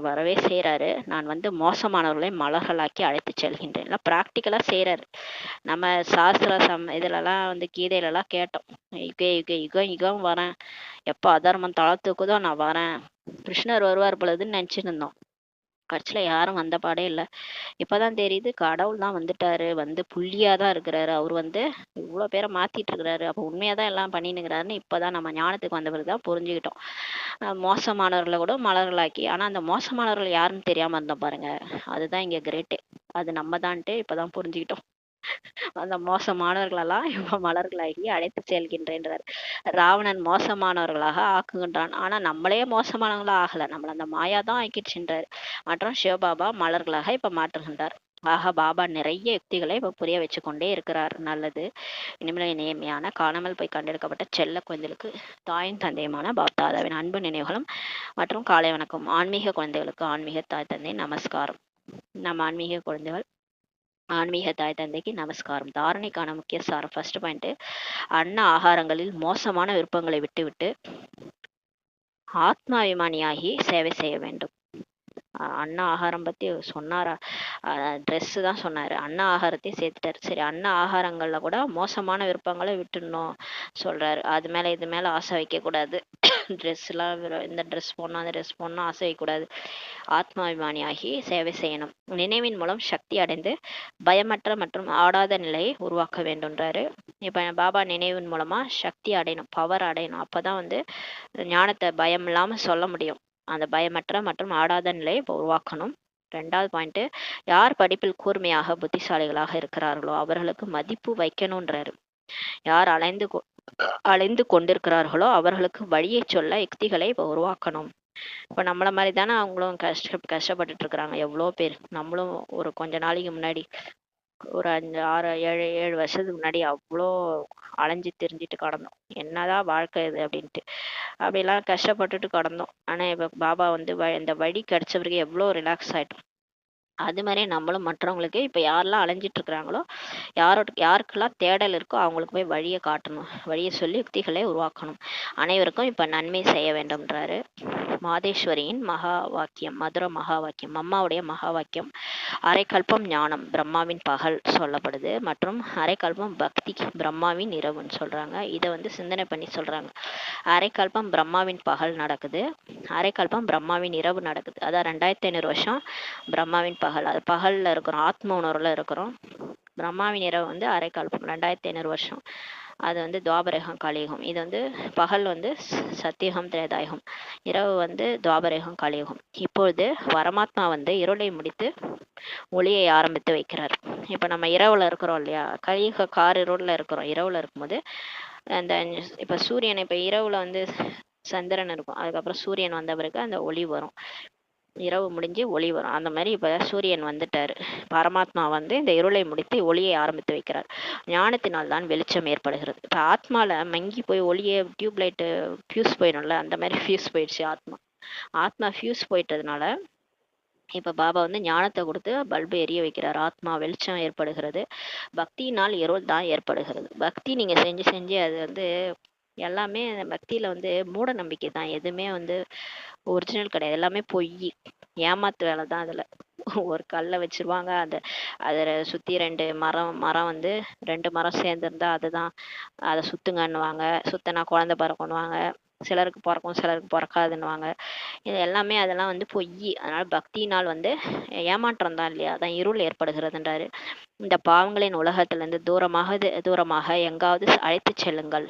வரவே செய்கிறாரு. நான் வந்து மோசமானவர்களை மலர்களாக்கி அழைத்து செல்கின்றேன். எல்லாம் ப்ராக்டிக்கலாக செய்கிறாரு. நம்ம சாஸ்திர இதிலலாம் வந்து கீதையிலலாம் கேட்டோம், யுகம் யுகம் வரேன், எப்போ அதர்மம் தளர்த்துக்குதோ நான் வரேன், கிருஷ்ணர் வருவார் பொழுதுன்னு நினச்சிட்டு இருந்தோம். கட்சியில் யாரும் வந்த பாடே இல்லை. இப்போதான் தெரியுது கடவுள் தான் வந்துட்டாரு, வந்து புள்ளியாக தான் இருக்கிறாரு. அவர் வந்து இவ்வளோ பேரை மாற்றிட்டு இருக்கிறாரு. அப்போ உண்மையாக தான் எல்லாம் பண்ணினுங்கிறாருன்னு இப்போதான் நம்ம ஞானத்துக்கு வந்த பிறகு தான் புரிஞ்சுக்கிட்டோம். மோசமானவர்களை கூட மலர்களாக்கி, ஆனால் அந்த மோசமானவர்கள் யாருன்னு தெரியாமல் இருந்தோம் பாருங்க, அதுதான் இங்கே கிரேட்டு. அது நம்ம தான்ட்டு இப்போதான் புரிஞ்சுக்கிட்டோம். அந்த மோசமானவர்களெல்லாம் இப்ப மலர்களாகி அழைத்து செல்கின்றேன்றார். ராவணன் மோசமானவர்களாக ஆக்குகின்றான். ஆனா நம்மளே மோசமானவங்களா ஆகல, நம்மள அந்த மாயா தான் ஆக்கிடுச்சுன்றார். மற்றும் சிவபாபா மலர்களாக இப்ப மாற்றுகின்றார். ஆக பாபா நிறைய யுக்திகளை இப்ப புரிய வச்சு கொண்டே இருக்கிறார். நல்லது. இனிமேல் நேர்மையான காணாமல் போய் கண்டெடுக்கப்பட்ட செல்ல குழந்தைகளுக்கு தாயும் தந்தையுமான பாப்தாதாவின் அன்பு நினைவுகளும் மற்றும் காலை வணக்கம். ஆன்மீக குழந்தைகளுக்கு ஆன்மீக தாய் தந்தை நமஸ்காரம். நம்ம ஆன்மீக குழந்தைகள் ஆன்மீக தாய் தந்தைக்கு நமஸ்காரம். தாரணைக்கான முக்கிய சாரம். ஃபர்ஸ்ட் பாயிண்ட், அன்ன ஆகாரங்களில் மோசமான விருப்பங்களை விட்டுவிட்டு ஆத்மாபிமானியாகி சேவை செய்ய வேண்டும். அன்ன ஆகாரம் பத்தி சொன்னாரா? ட்ரெஸ்ஸு தான் சொன்னாரு, அன்ன ஆகாரத்தையும் சேர்த்துட்டாரு. சரி, அன்ன ஆகாரங்கள்ல கூட மோசமான விருப்பங்களை விட்டுடணும் சொல்றாரு. அது மேல இது மேல ஆசை வைக்க கூடாது. ட்ரெஸ்லாம் இந்த ட்ரெஸ் போடணும் அந்த ட்ரெஸ் போடணும் ஆசை வைக்கக்கூடாது. ஆத்மாபிமானியாகி சேவை செய்யணும். நினைவின் மூலம் சக்தி அடைந்து பயமற்ற மற்றும் ஆடாத நிலையை உருவாக்க வேண்டும்ன்றாரு. இப்போ பாபா நினைவின் மூலமா சக்தி அடையணும், பவர் அடையணும். அப்பதான் வந்து ஞானத்தை பயம் இல்லாம சொல்ல முடியும். அந்த பயமற்ற மற்றும் ஆடாத நிலையை உருவாக்கணும். 2வது பாயிண்ட், யார் படிப்பில் கூர்மையாக புத்திசாலிகளாக இருக்கிறார்களோ அவர்களுக்கு மதிப்பு வைக்கணும்ன்றாரு. யார் அலைந்து கொண்டிருக்கிறார்களோ அவர்களுக்கு வழியை சொல்ல யுக்திகளை உருவாக்கணும். இப்போ நம்மள மாதிரி தானே அவங்களும் கஷ்டப்பட்டுட்டு இருக்கிறாங்க எவ்வளோ பேர். நம்மளும் ஒரு கொஞ்ச நாளைக்கு முன்னாடி ஒரு 5 6 7 வருஷத்துக்கு முன்னாடி அவ்வளோ அலைஞ்சு திரிஞ்சிட்டு கிடந்தோம். என்னதான் வாழ்க்கை இது அப்படின்ட்டு அப்படிலாம் கஷ்டப்பட்டுட்டு கிடந்தோம். ஆனால் இப்போ பாபா வந்து இந்த வழி கிடைச்ச பிறகு எவ்வளோ ரிலாக்ஸ் ஆகிட்டோம். அது மாதிரி நம்மளும் மற்றவங்களுக்கு இப்போ யாரெல்லாம் அலைஞ்சிட்டு இருக்கிறாங்களோ, யாருக்கெல்லாம் தேடல் இருக்கோ அவங்களுக்கு போய் வழியை காட்டணும், வழியை சொல்லி யுக்திகளை உருவாக்கணும். அனைவருக்கும் இப்போ நன்மை செய்ய வேண்டும்ன்றாரு. மாதேஸ்வரியின் மகா வாக்கியம், மதுர மகா வாக்கியம், அம்மாவுடைய மகா வாக்கியம். அரைக்கல்பம் ஞானம் பிரம்மாவின் பகல் சொல்லப்படுது, மற்றும் அரைக்கல்பம் பக்தி பிரம்மாவின் இரவுன்னு சொல்றாங்க. இதை வந்து சிந்தனை பண்ணி சொல்றாங்க. அரைக்கல்பம் பிரம்மாவின் பகல் நடக்குது, அரைக்கல்பம் பிரம்மாவின் இரவு நடக்குது. அதான் 2500 வருஷம் பிரம்மாவின் பகல், அது பகல்ல இருக்கிறோம், ஆத்ம உணர்வுல இருக்கிறோம். பிரம்மாவின் இரவு வந்து அரைக்கல்பம் 2500 வருஷம், அது வந்து துவாபரேகம் கலியுகம். இது வந்து பகல் வந்து சத்தியுகம் திரேதாயுகம், இரவு வந்து துவாபரேகம் கலியுகம். இப்பொழுது பரமாத்மா வந்து இருளை முடித்து ஒளியை ஆரம்பித்து வைக்கிறார். இப்போ நம்ம இரவுல இருக்கிறோம் இல்லையா, கலியுக காரிருளில் இருக்கிறோம். இரவுல இருக்கும்போது அந்த இப்போ சூரியன், இப்போ இரவுல வந்து சந்திரன் இருக்கும், அதுக்கப்புறம் சூரியன் வந்த பிறகு அந்த ஒளி வரும், இரவு முடிஞ்சு ஒளி வரும். அந்த மாதிரி இப்போ சூரியன் வந்துட்டாரு, பரமாத்மா வந்து இந்த இருளை முடித்து ஒளியை ஆரம்பித்து வைக்கிறார். ஞானத்தினால் தான் வெளிச்சம் ஏற்படுகிறது. இப்போ ஆத்மால மங்கி போய் ஒளியை டியூப்லைட்டு ஃபியூஸ் போயிடும்ல, அந்த மாதிரி ஃபியூஸ் போயிடுச்சு ஆத்மா ஃபியூஸ் போயிட்டதுனால இப்போ பாபா வந்து ஞானத்தை கொடுத்து பல்பு எரிய வைக்கிறார். ஆத்மா வெளிச்சம் ஏற்படுகிறது. பக்தியினால் இருள் தான் ஏற்படுகிறது. பக்தி நீங்க செஞ்சு செஞ்சு அது வந்து எல்லாமே பக்தியில வந்து மூட நம்பிக்கை தான், எதுவுமே வந்து ஒரிஜினல் கிடையாது, எல்லாமே பொய், ஏமாத்து வேலை தான். அதுல ஒரு கல்லை வச்சிருவாங்க, அதை சுத்தி 2 மரம் வந்து 2 மரம் சேர்ந்துருந்தா அதுதான், அதை சுத்துங்கன்னுவாங்க, சுத்தினா குழந்தை பிறக்குன்னுவாங்க, சிலருக்கு பிறக்கும் சிலருக்கு பிறக்காதுன்னுவாங்க. இது எல்லாமே அதெல்லாம் வந்து பொய். அதனால பக்தியினால் வந்து ஏமாற்றம் தான் இல்லையா, அதான் இருள் ஏற்படுகிறதுன்றாரு. இந்த பாவங்களின் உலகத்திலிருந்து தூரமாக எங்காவது அழைத்துச் செல்லுங்கள்.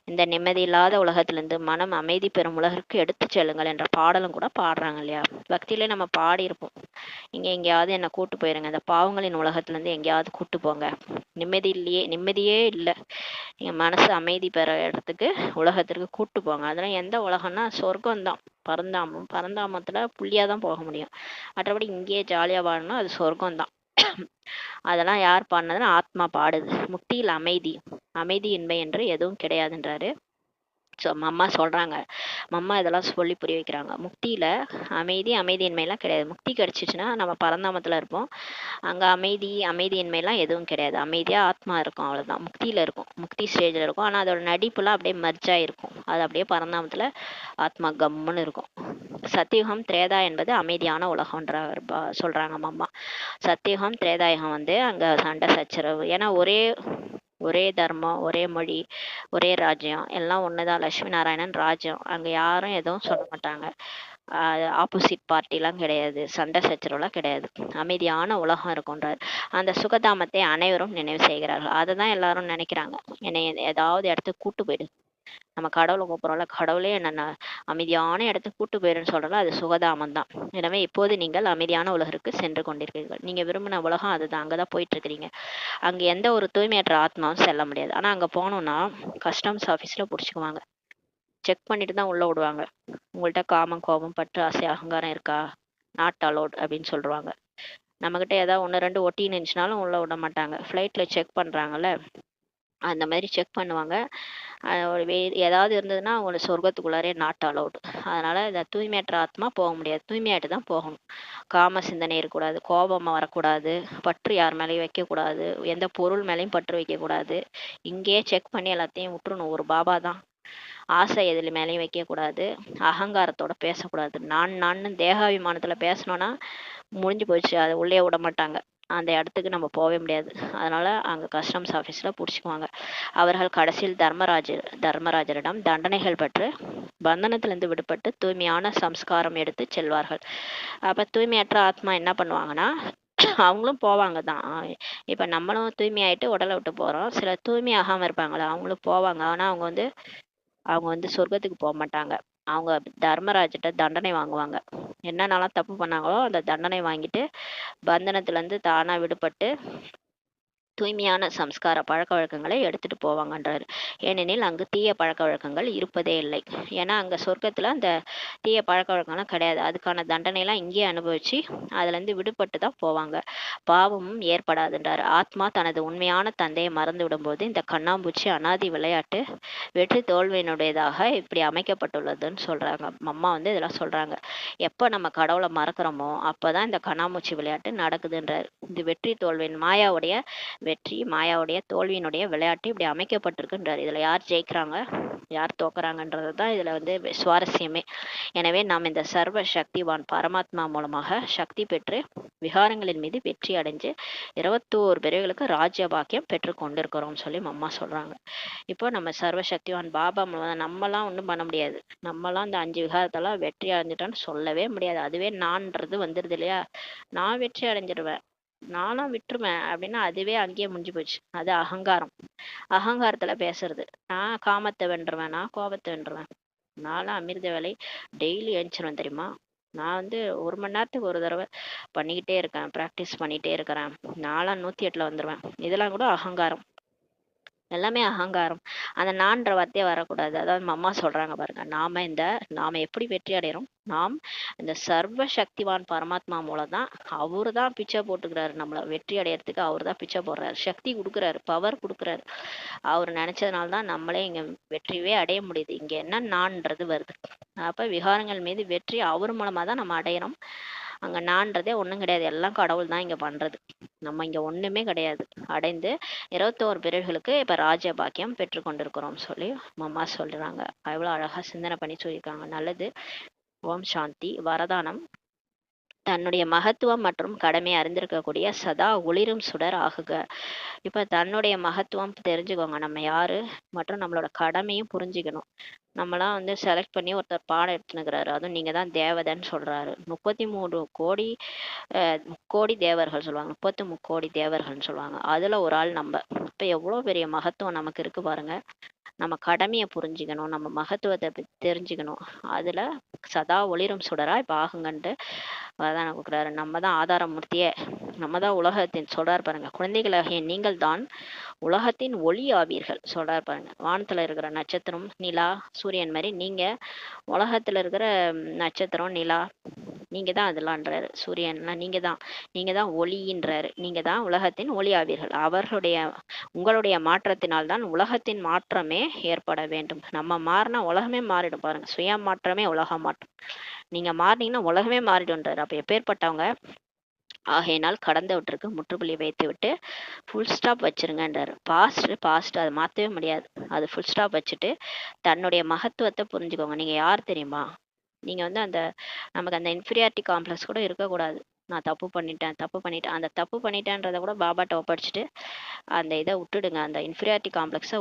இந்த நிம்மதியில்லாத உலகத்திலிருந்து மனம் அமைதி பெறும் உலகிற்கு எடுத்துச் செல்லுங்கள் என்ற பாடலும் கூட பாடுறாங்க இல்லையா? பக்தியிலே நம்ம பாடியிருப்போம், எங்கேயாவது என்னை கூட்டு போயிருங்க, இந்த பாவங்களின் உலகத்திலிருந்து எங்கேயாவது கூட்டு போங்க, நிம்மதியே இல்லை, எங்க மனசு அமைதி பெற இடத்துக்கு உலகத்திற்கு கூட்டு போங்க. அதெல்லாம் எந்த உலகம்னா சொர்க்கம்தான். பரந்தாமத்துல புள்ளியா தான் போக முடியும். மற்றபடி இங்கேயே ஜாலியா வாழணும், அது சொர்க்கம்தான். அதெல்லாம் யார் பாடினதுன்னா ஆத்மா பாடுது. முக்தியில் அமைதியின்மை என்று எதுவும் கிடையாதுன்றாரு. ஸோ அம்மா சொல்றாங்க, அம்மா இதெல்லாம் சொல்லி புரிய வைக்கிறாங்க. முக்தியில அமைதியின்மைலாம் கிடையாது. முக்தி கிடைச்சிச்சுன்னா நம்ம பரந்தாமத்துல இருப்போம். அங்க அமைதியின்மைலாம் எதுவும் கிடையாது. அமைதியா ஆத்மா இருக்கும், அவ்வளவுதான். முக்தியில இருக்கும், முக்தி ஸ்டேஜ்ல இருக்கும். ஆனா அதோட நடிப்புலாம் அப்படியே மர்ஜா இருக்கும். அது அப்படியே பரந்தாமத்துல ஆத்மா கம்முன்னு இருக்கும். சத்தியுகம் திரேதா என்பது அமைதியான உலகம்ன்ற சொல்றாங்க அம்மா. சத்தியுகம் திரேதாயுகம் வந்து அங்க சண்டை சச்சரவு, ஏன்னா ஒரே தர்மம், ஒரே மொழி, ஒரே ராஜ்யம், எல்லாம் ஒண்ணுதான். லட்சுமி நாராயணன் ராஜ்யம். அங்க யாரும் எதுவும் சொல்ல மாட்டாங்க. ஆப்போசிட் பார்ட்டிலாம் கிடையாது, சண்டை சச்சரவுலாம் கிடையாது. அமைதியான உலகம் இருக்கும்ன்றார். அந்த சுகதாமத்தை அனைவரும் நினைவு செய்கிறார்கள். அதை தான் எல்லாரும் நினைக்கிறாங்க. என்னை ஏதாவது இடத்துக்கு கூட்டு போயிடு, நம்ம கடவுளை கூப்பிட்றோம்ல, கடவுளே என்ன அமைதியான இடத்துக்கு கூட்டு போயிருன்னு சொல்றோம்ல, அது சுகதாமம் தான். எனவே இப்போது நீங்கள் அமைதியான உலகிற்கு சென்று கொண்டிருக்கிறீர்கள். நீங்க விரும்பின உலகம் அதுதான், அங்கதான் போயிட்டு இருக்கிறீங்க. அங்க எந்த ஒரு தூய்மையற்ற ஆத்மாவும் செல்ல முடியாது. ஆனா அங்க போனோம்னா கஸ்டம்ஸ் ஆஃபீஸ்ல பிடிச்சிக்குவாங்க, செக் பண்ணிட்டு தான் உள்ள விடுவாங்க. உங்கள்கிட்ட காமம், கோபம், பற்று, ஆசை, அகங்காரம் இருக்கா, நாட் அலோட் அப்படின்னு சொல்லுவாங்க. நம்மகிட்ட ஏதாவது ஒன்று ரெண்டு ஒட்டி நின்றுச்சுனாலும் உள்ள விட மாட்டாங்க. ஃப்ளைட்ல செக் பண்றாங்கல்ல, அந்த மாதிரி செக் பண்ணுவாங்க. ஏதாவது இருந்ததுன்னா அவங்கள சொர்க்கத்துக்குள்ளாரே நாட் அலௌடு. அதனால இந்த தூய்மையற்ற ஆத்மா போக முடியாது. தூய்மையாயிட்டு தான் போகணும். காம சிந்தனை இருக்கக்கூடாது, கோபம் வரக்கூடாது, பற்று யார் மேலேயும் வைக்கக்கூடாது, எந்த பொருள் மேலேயும் பற்று வைக்கக்கூடாது. இங்கேயே செக் பண்ணி எல்லாத்தையும் விட்டுறணும். ஒரு பாபா தான். ஆசை எதில் மேலேயும் வைக்கக்கூடாது, அகங்காரத்தோட பேசக்கூடாது. நான் தேகாபிமானத்துல பேசணும்னா முடிஞ்சு போச்சு, அதை உள்ளே விட மாட்டாங்க. அந்த இடத்துக்கு நம்ம போகவே முடியாது. அதனால அங்க கஸ்டம்ஸ் ஆஃபீஸ்ல பிடிச்சிக்குவாங்க. அவர்கள் கடைசியில் தர்மராஜரிடம் தண்டனைகள் பெற்று பந்தனத்திலிருந்து விடுபட்டு தூய்மையான சம்ஸ்காரம் எடுத்து செல்வார்கள். அப்ப தூய்மையற்ற ஆத்மா என்ன பண்ணுவாங்கன்னா, அவங்களும் போவாங்க தான். இப்ப நம்மளும் தூய்மையாயிட்டு உடலை விட்டு போறோம். சில தூய்மையாகாம இருப்பாங்களா, அவங்களும் போவாங்க. ஆனா அவங்க வந்து சொர்க்கத்துக்கு போக மாட்டாங்க. அவங்க தர்மராஜிட்ட தண்டனை வாங்குவாங்க. என்னென்னலாம் தப்பு பண்ணாங்களோ அந்த தண்டனை வாங்கிட்டு பந்தனத்துல இருந்து தானா விடுபட்டு தூய்மையான சம்ஸ்கார பழக்க வழக்கங்களை எடுத்துட்டு போவாங்கன்றாரு. ஏனெனில் அங்கு தீய பழக்க வழக்கங்கள் இருப்பதே இல்லை. ஏன்னா அங்க சொர்க்கத்துல அந்த தீய பழக்க வழக்கம்லாம் கிடையாது. அதுக்கான தண்டனைலாம் இங்கேயே அனுபவிச்சு அதுல இருந்து விடுபட்டு தான் போவாங்க. பாவமும் ஏற்படாதுன்றாரு. ஆத்மா தனது உண்மையான தந்தையை மறந்து விடும்போது இந்த கண்ணாம்பூச்சி அனாதி விளையாட்டு வெற்றி தோல்வியினுடையதாக இப்படி அமைக்கப்பட்டுள்ளதுன்னு சொல்றாங்க. அம்மா வந்து இதெல்லாம் சொல்றாங்க. எப்ப நம்ம கடவுளை மறக்கிறோமோ அப்பதான் இந்த கண்ணாமூச்சி விளையாட்டு நடக்குதுன்றாரு. இது மாயாவுடைய தோல்வியினுடைய விளையாட்டு இப்படி அமைக்கப்பட்டிருக்குன்றார். இதுல யார் ஜெயிக்கிறாங்க, யார் தோக்குறாங்கன்றது தான் இதுல வந்து சுவாரஸ்யமே. எனவே நாம் இந்த சர்வ சக்திவான் பரமாத்மா மூலமாக சக்தி பெற்று விகாரங்களின் மீது வெற்றி அடைஞ்சு 21 பிறவிகளுக்கு ராஜ்ய பாக்கியம் பெற்று கொண்டிருக்கிறோம் சொல்லி அம்மா சொல்றாங்க. இப்போ நம்ம சர்வ சக்திவான் பாபா மூலம் நம்மலாம் ஒன்றும் பண்ண முடியாது. நம்மலாம் இந்த 5 விகாரத்தெல்லாம் வெற்றி அடைஞ்சிட்டோன்னு சொல்லவே முடியாது. அதுவே நான்றது வந்துடுது இல்லையா, நான் வெற்றி அடைஞ்சிடுவேன், நானும் விட்டுருவேன் அப்படின்னா அதுவே அங்கேயே முடிஞ்சு போச்சு. அது அகங்காரத்துல பேசுறது. நான் காமத்தை வென்றுவேன், நான் கோபத்தை வென்றுவேன், நான்லாம் அமிர்த வேலை டெய்லி எழுந்திருவேன் தெரியுமா, நான் வந்து 1 மணி நேரத்துக்கு ஒரு தடவை பண்ணிக்கிட்டே இருக்கேன், ப்ராக்டிஸ் பண்ணிட்டே இருக்கிறேன், நான்லாம் 108ல வந்துடுவேன். இதெல்லாம் கூட அகங்காரம், எல்லாமே அகங்காரம். அந்த நான்ற வார்த்தையே வரக்கூடாது. அதாவது அம்மா சொல்றாங்க பாருங்க, நாம எப்படி வெற்றி அடைகிறோம், நாம் இந்த சர்வ சக்திவான் பரமாத்மா மூலம் தான். அவரு தான் பிச்சை போட்டுக்கிறாரு, நம்மள வெற்றி அடையறதுக்கு அவர் தான் பிச்சை போடுறாரு, சக்தி கொடுக்குறாரு, பவர் கொடுக்குறாரு. அவர் நினைச்சதுனால தான் நம்மளே இங்க வெற்றியே அடைய முடியுது. இங்க என்ன நான்றது வருது. அப்ப விகாரங்கள் மீது வெற்றி அவர் மூலமா தான் நம்ம அடையணும். அங்க நான்றதே ஒண்ணும் கிடையாது, எல்லாம் கடவுள் தான் இங்க பண்றது. நம்ம இங்க ஒண்ணுமே கிடையாது. அடைந்து 21 பிறவிகளுக்கு இப்ப ராஜ்ய பாக்கியம் பெற்று கொண்டிருக்கிறோம் சொல்லி அம்மா சொல்றாங்க. அவ்வளவு அழகா சிந்தனை பண்ணி சொல்லியிருக்காங்க. நல்லது. ஓம் சாந்தி. வரதானம். தன்னுடைய மகத்துவம் மற்றும் கடமை அறிந்திருக்கக்கூடிய சதா ஒளிரும் சுடர் ஆகுக. இப்ப தன்னுடைய மகத்துவம் தெரிஞ்சுக்கோங்க, நம்ம யாரு மற்றும் நம்மளோட கடமையும் புரிஞ்சுக்கணும். நம்மலாம் வந்து செலக்ட் பண்ணி ஒருத்தர் பாடம் எடுத்துனுக்கிறாரு, அதுவும் நீங்க தான் தேவதைன்னு சொல்றாரு. 33 கோடி முக்கோடி தேவர்கள் சொல்லுவாங்க, 33 கோடி தேவர்கள்னு சொல்லுவாங்க. அதுல ஒரு ஆள் நம்ம. இப்ப எவ்வளவு பெரிய மகத்துவம் நமக்கு இருக்கு பாருங்க. நம்ம கடமையை புரிஞ்சுக்கணும், நம்ம மகத்துவத்தை தெரிஞ்சுக்கணும். அதுல சதா ஒளிரும் சுடரா இப்ப ஆகுங்கன்ட்டு வரதான கொடுக்குறாரு. நம்ம தான் ஆதாரமூர்த்தியே, நம்ம தான் உலகத்தின் சொல்றாரு பாருங்க. குழந்தைகளாகிய நீங்கள் தான் உலகத்தின் ஒளி ஆவீர்கள் சொல்றாரு பாருங்க. வானத்துல இருக்கிற நட்சத்திரம், நிலா, சூரியன் மாதிரி நீங்க உலகத்துல இருக்கிற நட்சத்திரம், நிலா, நீங்க தான் அதெல்லாம்ன்றாரு. சூரியன்லாம் நீங்க தான் ஒளின்றாரு. நீங்க தான் உலகத்தின் ஒளி ஆவீர்கள். உங்களுடைய மாற்றத்தினால் தான் உலகத்தின் மாற்றமே ஏற்பட வேண்டும். நம்ம மாறினா உலகமே மாறிடும் பாருங்க. சுய மாற்றமே உலக மாற்றம். நீங்க மாறினீங்கன்னா உலகமே மாறிடும்ன்றாரு. அப்ப எப்பேற்பட்டவங்க? ஆகையினால் கடந்தவற்றுக்கு முற்றுப்புள்ளி வைத்து விட்டு ஃபுல் ஸ்டாப் வச்சிருங்கன்றாரு. பாஸ்ட் அதை மாற்றவே முடியாது. அது ஃபுல் ஸ்டாப் வச்சுட்டு தன்னுடைய மகத்துவத்தை புரிஞ்சுக்கோங்க. நீங்க யார் தெரியுமா? நீங்க வந்து நமக்கு அந்த இன்ஃபீரியாரிட்டி காம்ப்ளெக்ஸ் கூட இருக்கக்கூடாது. நான் தப்பு பண்ணிட்டேன், அந்த தப்பு பண்ணிட்டேன்றதை கூட பாபாட்ட ஒப்படைச்சிட்டு அந்த இதை விட்டுடுங்க, அந்த இன்ஃபீரியாரிட்டி காம்ப்ளெக்ஸை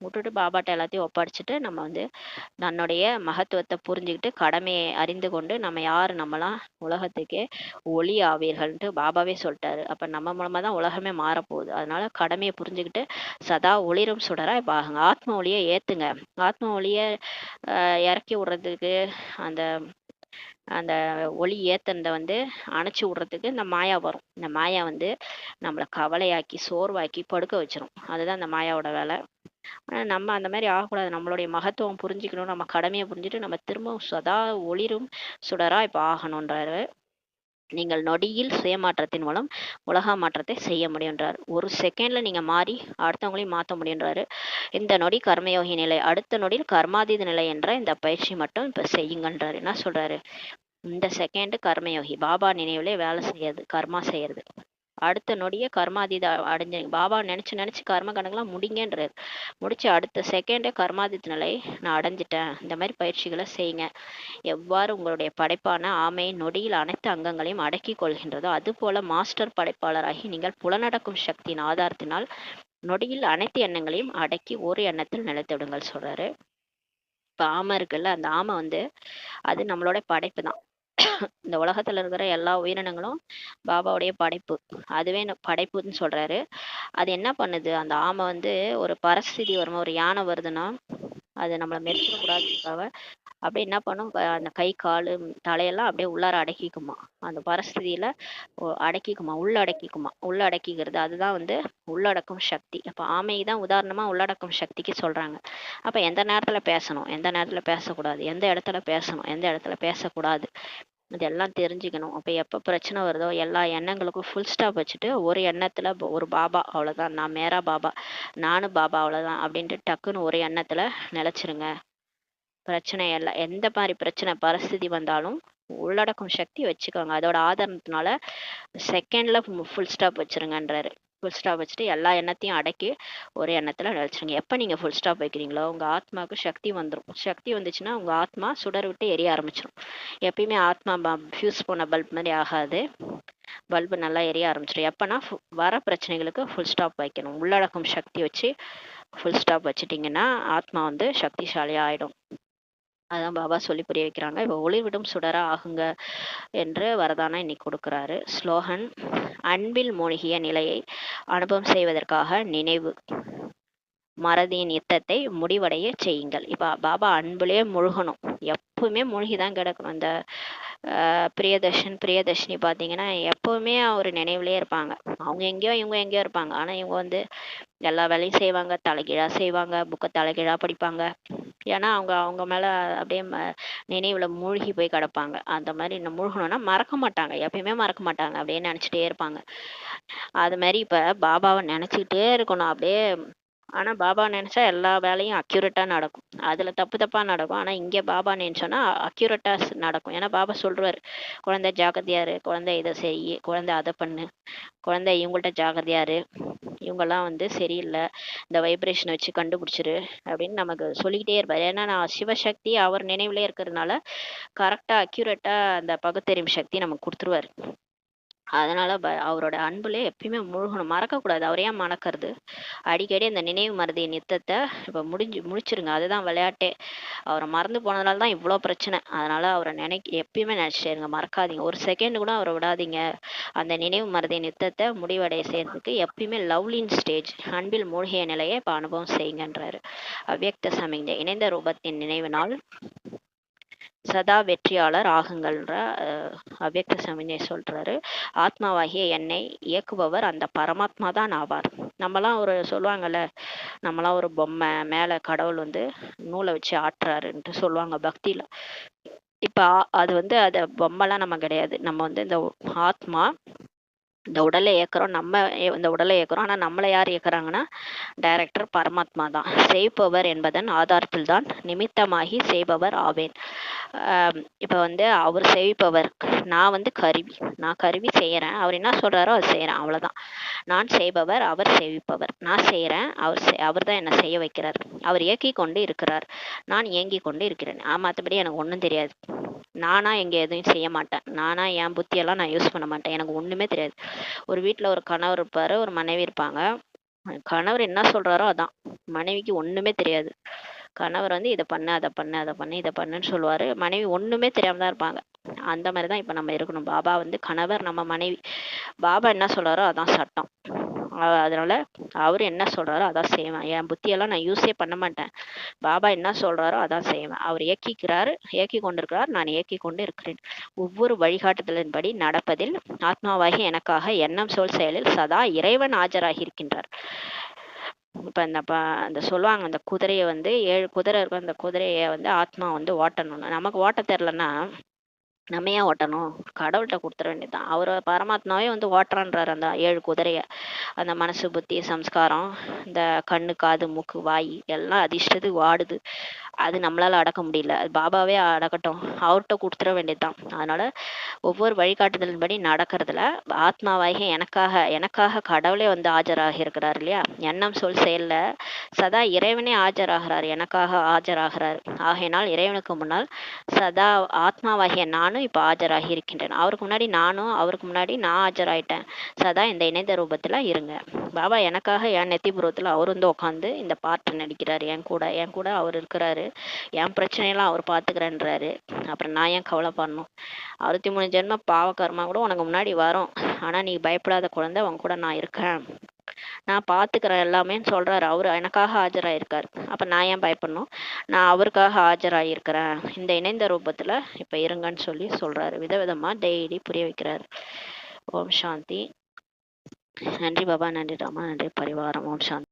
விட்டுட்டு பாபாட்ட எல்லாத்தையும் ஒப்படைச்சிட்டு நம்ம வந்து தன்னுடைய மகத்துவத்தை புரிஞ்சுக்கிட்டு கடமையை அறிந்து கொண்டு நம்ம யார், நம்மலாம் உலகத்துக்கே ஒளி ஆவீர்கள்ன்ட்டு பாபாவே சொல்லிட்டாரு. அப்ப நம்ம மூலமா தான் உலகமே மாறப்போகுது. அதனால கடமையை புரிஞ்சுக்கிட்டு சதா ஒளிரும் சுடரா இப்ப ஆகுங்க. ஆத்ம ஒளியை ஏத்துங்க. ஆத்ம ஒளியை இறக்கி விடுறதுக்கு அந்த அந்த ஒளி ஏத்தனதை வந்து அணைச்சி விடுறதுக்கு இந்த மாயா வரும். இந்த மாயா வந்து நம்மளை கவலையாக்கி சோர்வாக்கி படுக்க வச்சிரும். அதுதான் அந்த மாயாவோட வேலை. ஆனால் நம்ம அந்த மாதிரி ஆகக்கூடாது. நம்மளுடைய மகத்துவம் புரிஞ்சுக்கணும், நம்ம கடமையை புரிஞ்சுட்டு நம்ம திரும்பவும் சதா ஒளிரும் சுடரா இப்போ ஆகணுன்றாரு. நீங்கள் நொடியில் சுயமாற்றத்தின் மூலம் உலக மாற்றத்தை செய்ய முடியுன்றார். ஒரு செகண்ட்ல நீங்க மாறி அடுத்தவங்களையும் மாற்ற முடியுன்றாரு. இந்த நொடி கர்மயோகி நிலை, அடுத்த நொடியில் கர்மாதீத நிலை என்ற இந்த பயிற்சி மட்டும் இப்ப செய்யுங்கன்றாரு. என்ன சொல்றாரு? இந்த செகண்ட் கர்மயோகி, பாபா நினைவுலே வேலை செய்யறது, கர்மா செய்யறது. அடுத்த நொடியே கர்மாதீத அடைஞ்சிங்க. பாபா நினைச்சு கர்ம கணக்கெல்லாம் முடிங்கன்றாரு. முடிச்சு அடுத்த செகண்டே கர்மாதீத நிலை நான் அடைஞ்சிட்டேன். இந்த மாதிரி பயிற்சிகளை செய்யுங்க. எவ்வாறு உங்களுடைய படைப்பான ஆமை நொடியில் அனைத்து அங்கங்களையும் அடக்கி கொள்கின்றதோ அதுபோல மாஸ்டர் படைப்பாளராகி நீங்கள் புலனடக்கும் சக்தியின் ஆதாரத்தினால் நொடியில் அனைத்து எண்ணங்களையும் அடக்கி ஒரு எண்ணத்தில் நிலைத்திடுங்கள் சொல்றாரு. இப்ப ஆமை இருக்குல்ல, அந்த ஆமை வந்து அது நம்மளோட படைப்பு தான். இந்த உலகத்துல இருக்கிற எல்லா உயிரினங்களும் பாபாவுடைய படைப்பு. அதுவே படைப்புன்னு சொல்றாரு. அது என்ன பண்ணுது? அந்த ஆமை வந்து ஒரு பரிஸ்திதி வருமா, ஒரு யானை வருதுன்னா அது நம்மளை மெரிச்சிடக்கூடாதுக்காக அப்படியே என்ன பண்ணும், அந்த கை காலு தலையெல்லாம் அப்படியே உள்ளார அடக்கிக்குமா. அந்த பரிஸ்திதியில உள்ளடக்கிக்கிறது. அதுதான் வந்து உள்ளடக்கும் சக்தி. அப்ப ஆமை தான் உதாரணமா உள்ளடக்கும் சக்திக்கு சொல்றாங்க. அப்ப எந்த நேரத்துல பேசணும், எந்த நேரத்துல பேசக்கூடாது, எந்த இடத்துல பேசணும், எந்த இடத்துல பேசக்கூடாது, இதெல்லாம் தெரிஞ்சுக்கணும். அப்ப எப்ப பிரச்சனை வருதோ எல்லா எண்ணங்களுக்கும் ஃபுல் ஸ்டாப் வச்சுட்டு ஒரு எண்ணத்துல ஒரு பாபா அவ்வளவுதான், நான் மேரா பாபா, நானும் பாபா அவ்வளவுதான் அப்படின்ட்டு டக்குன்னு ஒரு எண்ணத்துல நிலைச்சிருங்க. பிரச்சனை எல்லாம் எந்த மாதிரி பிரச்சனை பரிஸ்திதி வந்தாலும் உள்ளடக்கும் சக்தி வச்சுக்கோங்க. அதோட ஆதாரத்தினால செகண்ட்ல ஃபுல் ஸ்டாப் வச்சிருங்கன்றாரு. ஃபுல் ஸ்டாப் வச்சுட்டு எல்லா எண்ணத்தையும் அடக்கி ஒரு எண்ணத்துல நினைச்சிருங்க. எப்ப நீங்க ஃபுல் ஸ்டாப் வைக்கிறீங்களோ உங்க ஆத்மாவுக்கு சக்தி வந்துடும். சக்தி வந்துச்சுன்னா உங்க ஆத்மா சுடர் விட்டு எரிய ஆரம்பிச்சிடும். எப்பயுமே ஆத்மா ஃபியூஸ் போன பல்ப் மாதிரி ஆகாது. பல்பு நல்லா எரிய ஆரம்பிச்சிடும். எப்பனா வர பிரச்சனைகளுக்கு ஃபுல் ஸ்டாப் வைக்கணும். உள்ளடக்கும் சக்தி வச்சு ஃபுல் ஸ்டாப் வச்சுட்டீங்கன்னா ஆத்மா வந்து சக்திசாலியா ஆயிடும். அதான் பாபா சொல்லி புரிய வைக்கிறாங்க. இப்போ ஒளிவிடும் சுடரா ஆகுங்க என்று வரதானா இன்னைக்கு கொடுக்குறாரு. ஸ்லோகன்: அன்பில் மூழ்கிய நிலையை அனுபவம் செய்வதற்காக நினைவு மறதியின் யுத்தத்தை முடிவடைய செய்யுங்கள். இப்ப பாபா அன்புலயே முழுகணும். எப்பவுமே மூழ்கிதான் கிடக்கணும். இந்த பிரியதர்ஷினி பாத்தீங்கன்னா எப்பவுமே அவர் நினைவுலயே இருப்பாங்க. அவங்க எங்கேயோ இவங்க எங்கேயோ இருப்பாங்க. ஆனா இவங்க வந்து எல்லா வேலையும் செய்வாங்க, தலைகீழா செய்வாங்க, புக்கை தலைகீழா படிப்பாங்க. ஏன்னா அவங்க மேல அப்படியே நினைவுல மூழ்கி போய் கிடப்பாங்க. அந்த மாதிரி இன்னும் மூழ்கணும்னா மறக்க மாட்டாங்க, எப்பயுமே மறக்க மாட்டாங்க, அப்படியே நினைச்சிட்டே இருப்பாங்க. அது மாதிரி இப்ப பாபாவை நினைச்சுக்கிட்டே இருக்கணும் அப்படியே. ஆனா பாபா நினைச்சா எல்லா வேலையும் அக்யூரேட்டா நடக்கும். அதுல தப்பா நடக்கும். ஆனா இங்க பாபா நினைச்சோன்னா அக்யூரேட்டா நடக்கும். ஏன்னா பாபா சொல்றாரு, குழந்தை ஜாக்கிரதையாரு, குழந்தை இதை செய், குழந்தை அதை பண்ணு, குழந்தை இவங்கள்ட்ட ஜாக்கிரதையாரு, இவங்கெல்லாம் வந்து சரியில்லை, இந்த வைப்ரேஷனை வச்சு கண்டுபிடிச்சிரு அப்படின்னு நமக்கு சொல்லிக்கிட்டே இருப்பார். ஏன்னா நான் சிவசக்தி அவர் நினைவுலே இருக்கிறதுனால கரெக்டாக அக்யூரேட்டாக அந்த பகுத்தறிவு சக்தி நமக்கு கொடுத்துருவாரு. அதனால அவரோட அன்புலே எப்பயுமே முழுகணும், மறக்கக்கூடாது. அவர் ஏன் மறக்கிறது? அடிக்கடி அந்த நினைவு மருதியின் யுத்தத்தை இப்போ முடிச்சிருங்க. அதுதான் விளையாட்டே. அவரை மறந்து போனதுனால தான் இவ்வளோ பிரச்சனை. அதனால அவரை எப்பயுமே நினைச்சிட்டே இருங்க, மறக்காதீங்க. ஒரு செகண்ட் கூட அவரை விடாதீங்க. அந்த நினைவு மருதியின் யுத்தத்தை முடிவடைய செய்யறதுக்கு எப்பயுமே லவ்லின் ஸ்டேஜ், அன்பில் மூழ்கிய நிலையை இப்போ அனுபவம் செய்யுங்கன்றாரு. அவ்யக்த சமிக்ஞை இணைந்த ரூபத்தின் நினைவு நாள் சதா வெற்றியாளர் ஆகுங்கள்ன்ற அவ்யக்த சமிஞை சொல்றாரு. ஆத்மாவாகிய என்னை இயக்குபவர் அந்த பரமாத்மா தான் ஆவார். நம்மலாம் ஒரு சொல்லுவாங்கல்ல, நம்மளாம் ஒரு பொம்மை, மேல கடவுள் வந்து நூலை வச்சு ஆட்டுறாருன்ட்டு சொல்லுவாங்க பக்தியில. இப்ப அது வந்து அது பொம்மைலாம் நம்ம கிடையாது. நம்ம வந்து இந்த ஆத்மா இந்த உடலை இயக்குறோம், நம்ம இந்த உடலை இயக்குறோம். ஆனால் நம்மளை யார் இயக்குறாங்கன்னா டைரக்டர் பரமாத்மா தான். செய்பவர் என்பதன் ஆதாரத்தில் தான் நிமித்தமாகி செய்பவர் ஆவேன். இப்போ வந்து அவர் செய்பவர், நான் வந்து கருவி. நான் கருவி செய்கிறேன், அவர் என்ன சொல்கிறாரோ அது செய்கிறேன், அவ்வளோதான். நான் செய்பவர், அவர் செய்விப்பவர். நான் செய்கிறேன், அவர் தான் என்னை செய்ய வைக்கிறார். அவர் இயக்கி கொண்டு இருக்கிறார், நான் இயங்கி கொண்டு இருக்கிறேன். மற்றபடி எனக்கு ஒன்றும் தெரியாது. நானா எங்கே எதுவும் செய்ய மாட்டேன். நானா என் புத்தியெல்லாம் நான் யூஸ் பண்ண மாட்டேன். எனக்கு ஒன்றுமே தெரியாது. ஒரு வீட்டில் ஒரு கணவர் இருப்பார், ஒரு மனைவி இருப்பாங்க. கணவர் என்ன சொல்கிறாரோ அதான். மனைவிக்கு ஒன்றுமே தெரியாது. கணவர் வந்து இதை பண்ணு, அதை பண்ணு, அதை பண்ணு, இதை பண்ணுன்னு சொல்லுவார். மனைவி ஒன்றுமே தெரியாமல் தான் இருப்பாங்க. அந்த மாதிரி தான் இப்போ நம்ம இருக்கணும். பாபா வந்து கணவர், நம்ம மனைவி. பாபா என்ன சொல்கிறாரோ அதான் சட்டம். அதனால அவர் என்ன சொல்கிறாரோ அதான் செய்வேன். என் புத்தியெல்லாம் நான் யூஸே பண்ண மாட்டேன். பாபா என்ன சொல்கிறாரோ அதான் செய்வேன். அவர் இயக்கிக்கிறார், இயக்கி கொண்டிருக்கிறார், நான் இயக்கி கொண்டு இருக்கிறேன். ஒவ்வொரு வழிகாட்டுதலின்படி நடப்பதில் ஆத்மாவாகி எனக்காக எண்ணம் சொல் செயலில் சதா இறைவன் ஆஜராகி இருக்கின்றார். இப்போ அந்த சொல்லுவாங்க, அந்த குதிரையை வந்து 7 குதிரை இருக்கும், அந்த குதிரையை வந்து ஆத்மா வந்து ஓட்டணும்னு. நமக்கு ஓட்ட தெரிலன்னா நம்ம ஏன் ஓட்டணும்? கடவுள்கிட்ட கொடுத்துட வேண்டியதுதான். அவர் பரமாத்மாவே வந்து ஓட்டுறான்றார் அந்த 7 குதிரையை. அந்த மனசு, புத்தி, சம்ஸ்காரம், இந்த கண்ணு, காது, மூக்கு, வாய் எல்லாம் அதிர்ஷ்டத்துக்கு வாடுது. அது நம்மளால அடக்க முடியல. அது பாபாவே அடக்கட்டும், அவர்கிட்ட கொடுத்துட வேண்டியதுதான். அதனால ஒவ்வொரு வழிகாட்டுதலின்படி நடக்கிறதுல ஆத்மாவாகிய எனக்காக கடவுளே வந்து ஆஜராகி இருக்கிறார் இல்லையா? எண்ணம் சொல் செயல்ல சதா இறைவனே ஆஜராகிறார், எனக்காக ஆஜராகிறார். ஆகையினால் இறைவனுக்கு முன்னால் சதா ஆத்மாவாகிய நானும் இப்போ ஆஜராகி இருக்கின்றேன். அவருக்கு முன்னாடி நானும், அவருக்கு முன்னாடி நான் ஆஜராயிட்டேன். சதா இந்த இணைந்த ரூபத்தில் இருங்க. பாபா எனக்காக என் நெத்திபுரத்தில் அவர் வந்து உட்காந்து இந்த பாட்டு நடிக்கிறார். என் கூட அவர் இருக்கிறாரு. என் பிரச்சனையெல்லாம் அவர் பார்த்துக்கிறேன்றாரு. அப்புறம் நான் ஏன் கவலைப்படணும்? 63 ஜென்ம பாவகர்மா கூட உனக்கு முன்னாடி வரும். ஆனால் நீ பயப்படாத குழந்தை, உன் கூட நான் இருக்கேன், நான் பார்த்துக்கிறேன் எல்லாமேன்னு சொல்கிறாரு. அவர் எனக்காக ஆஜராயிருக்கார். அப்போ நான் ஏன் பயப்படணும்? நான் அவருக்காக ஆஜராகிருக்கிறேன். இந்த இணைந்த ரூபத்தில் இப்போ இருங்கன்னு சொல்லி சொல்கிறாரு. விதவிதமாக டெய்லி புரிய வைக்கிறாரு. ஓம் சாந்தி. நன்றி பாபா, நன்றி ராமா, நன்றி பரிவாரம். ஓம் சாந்தி.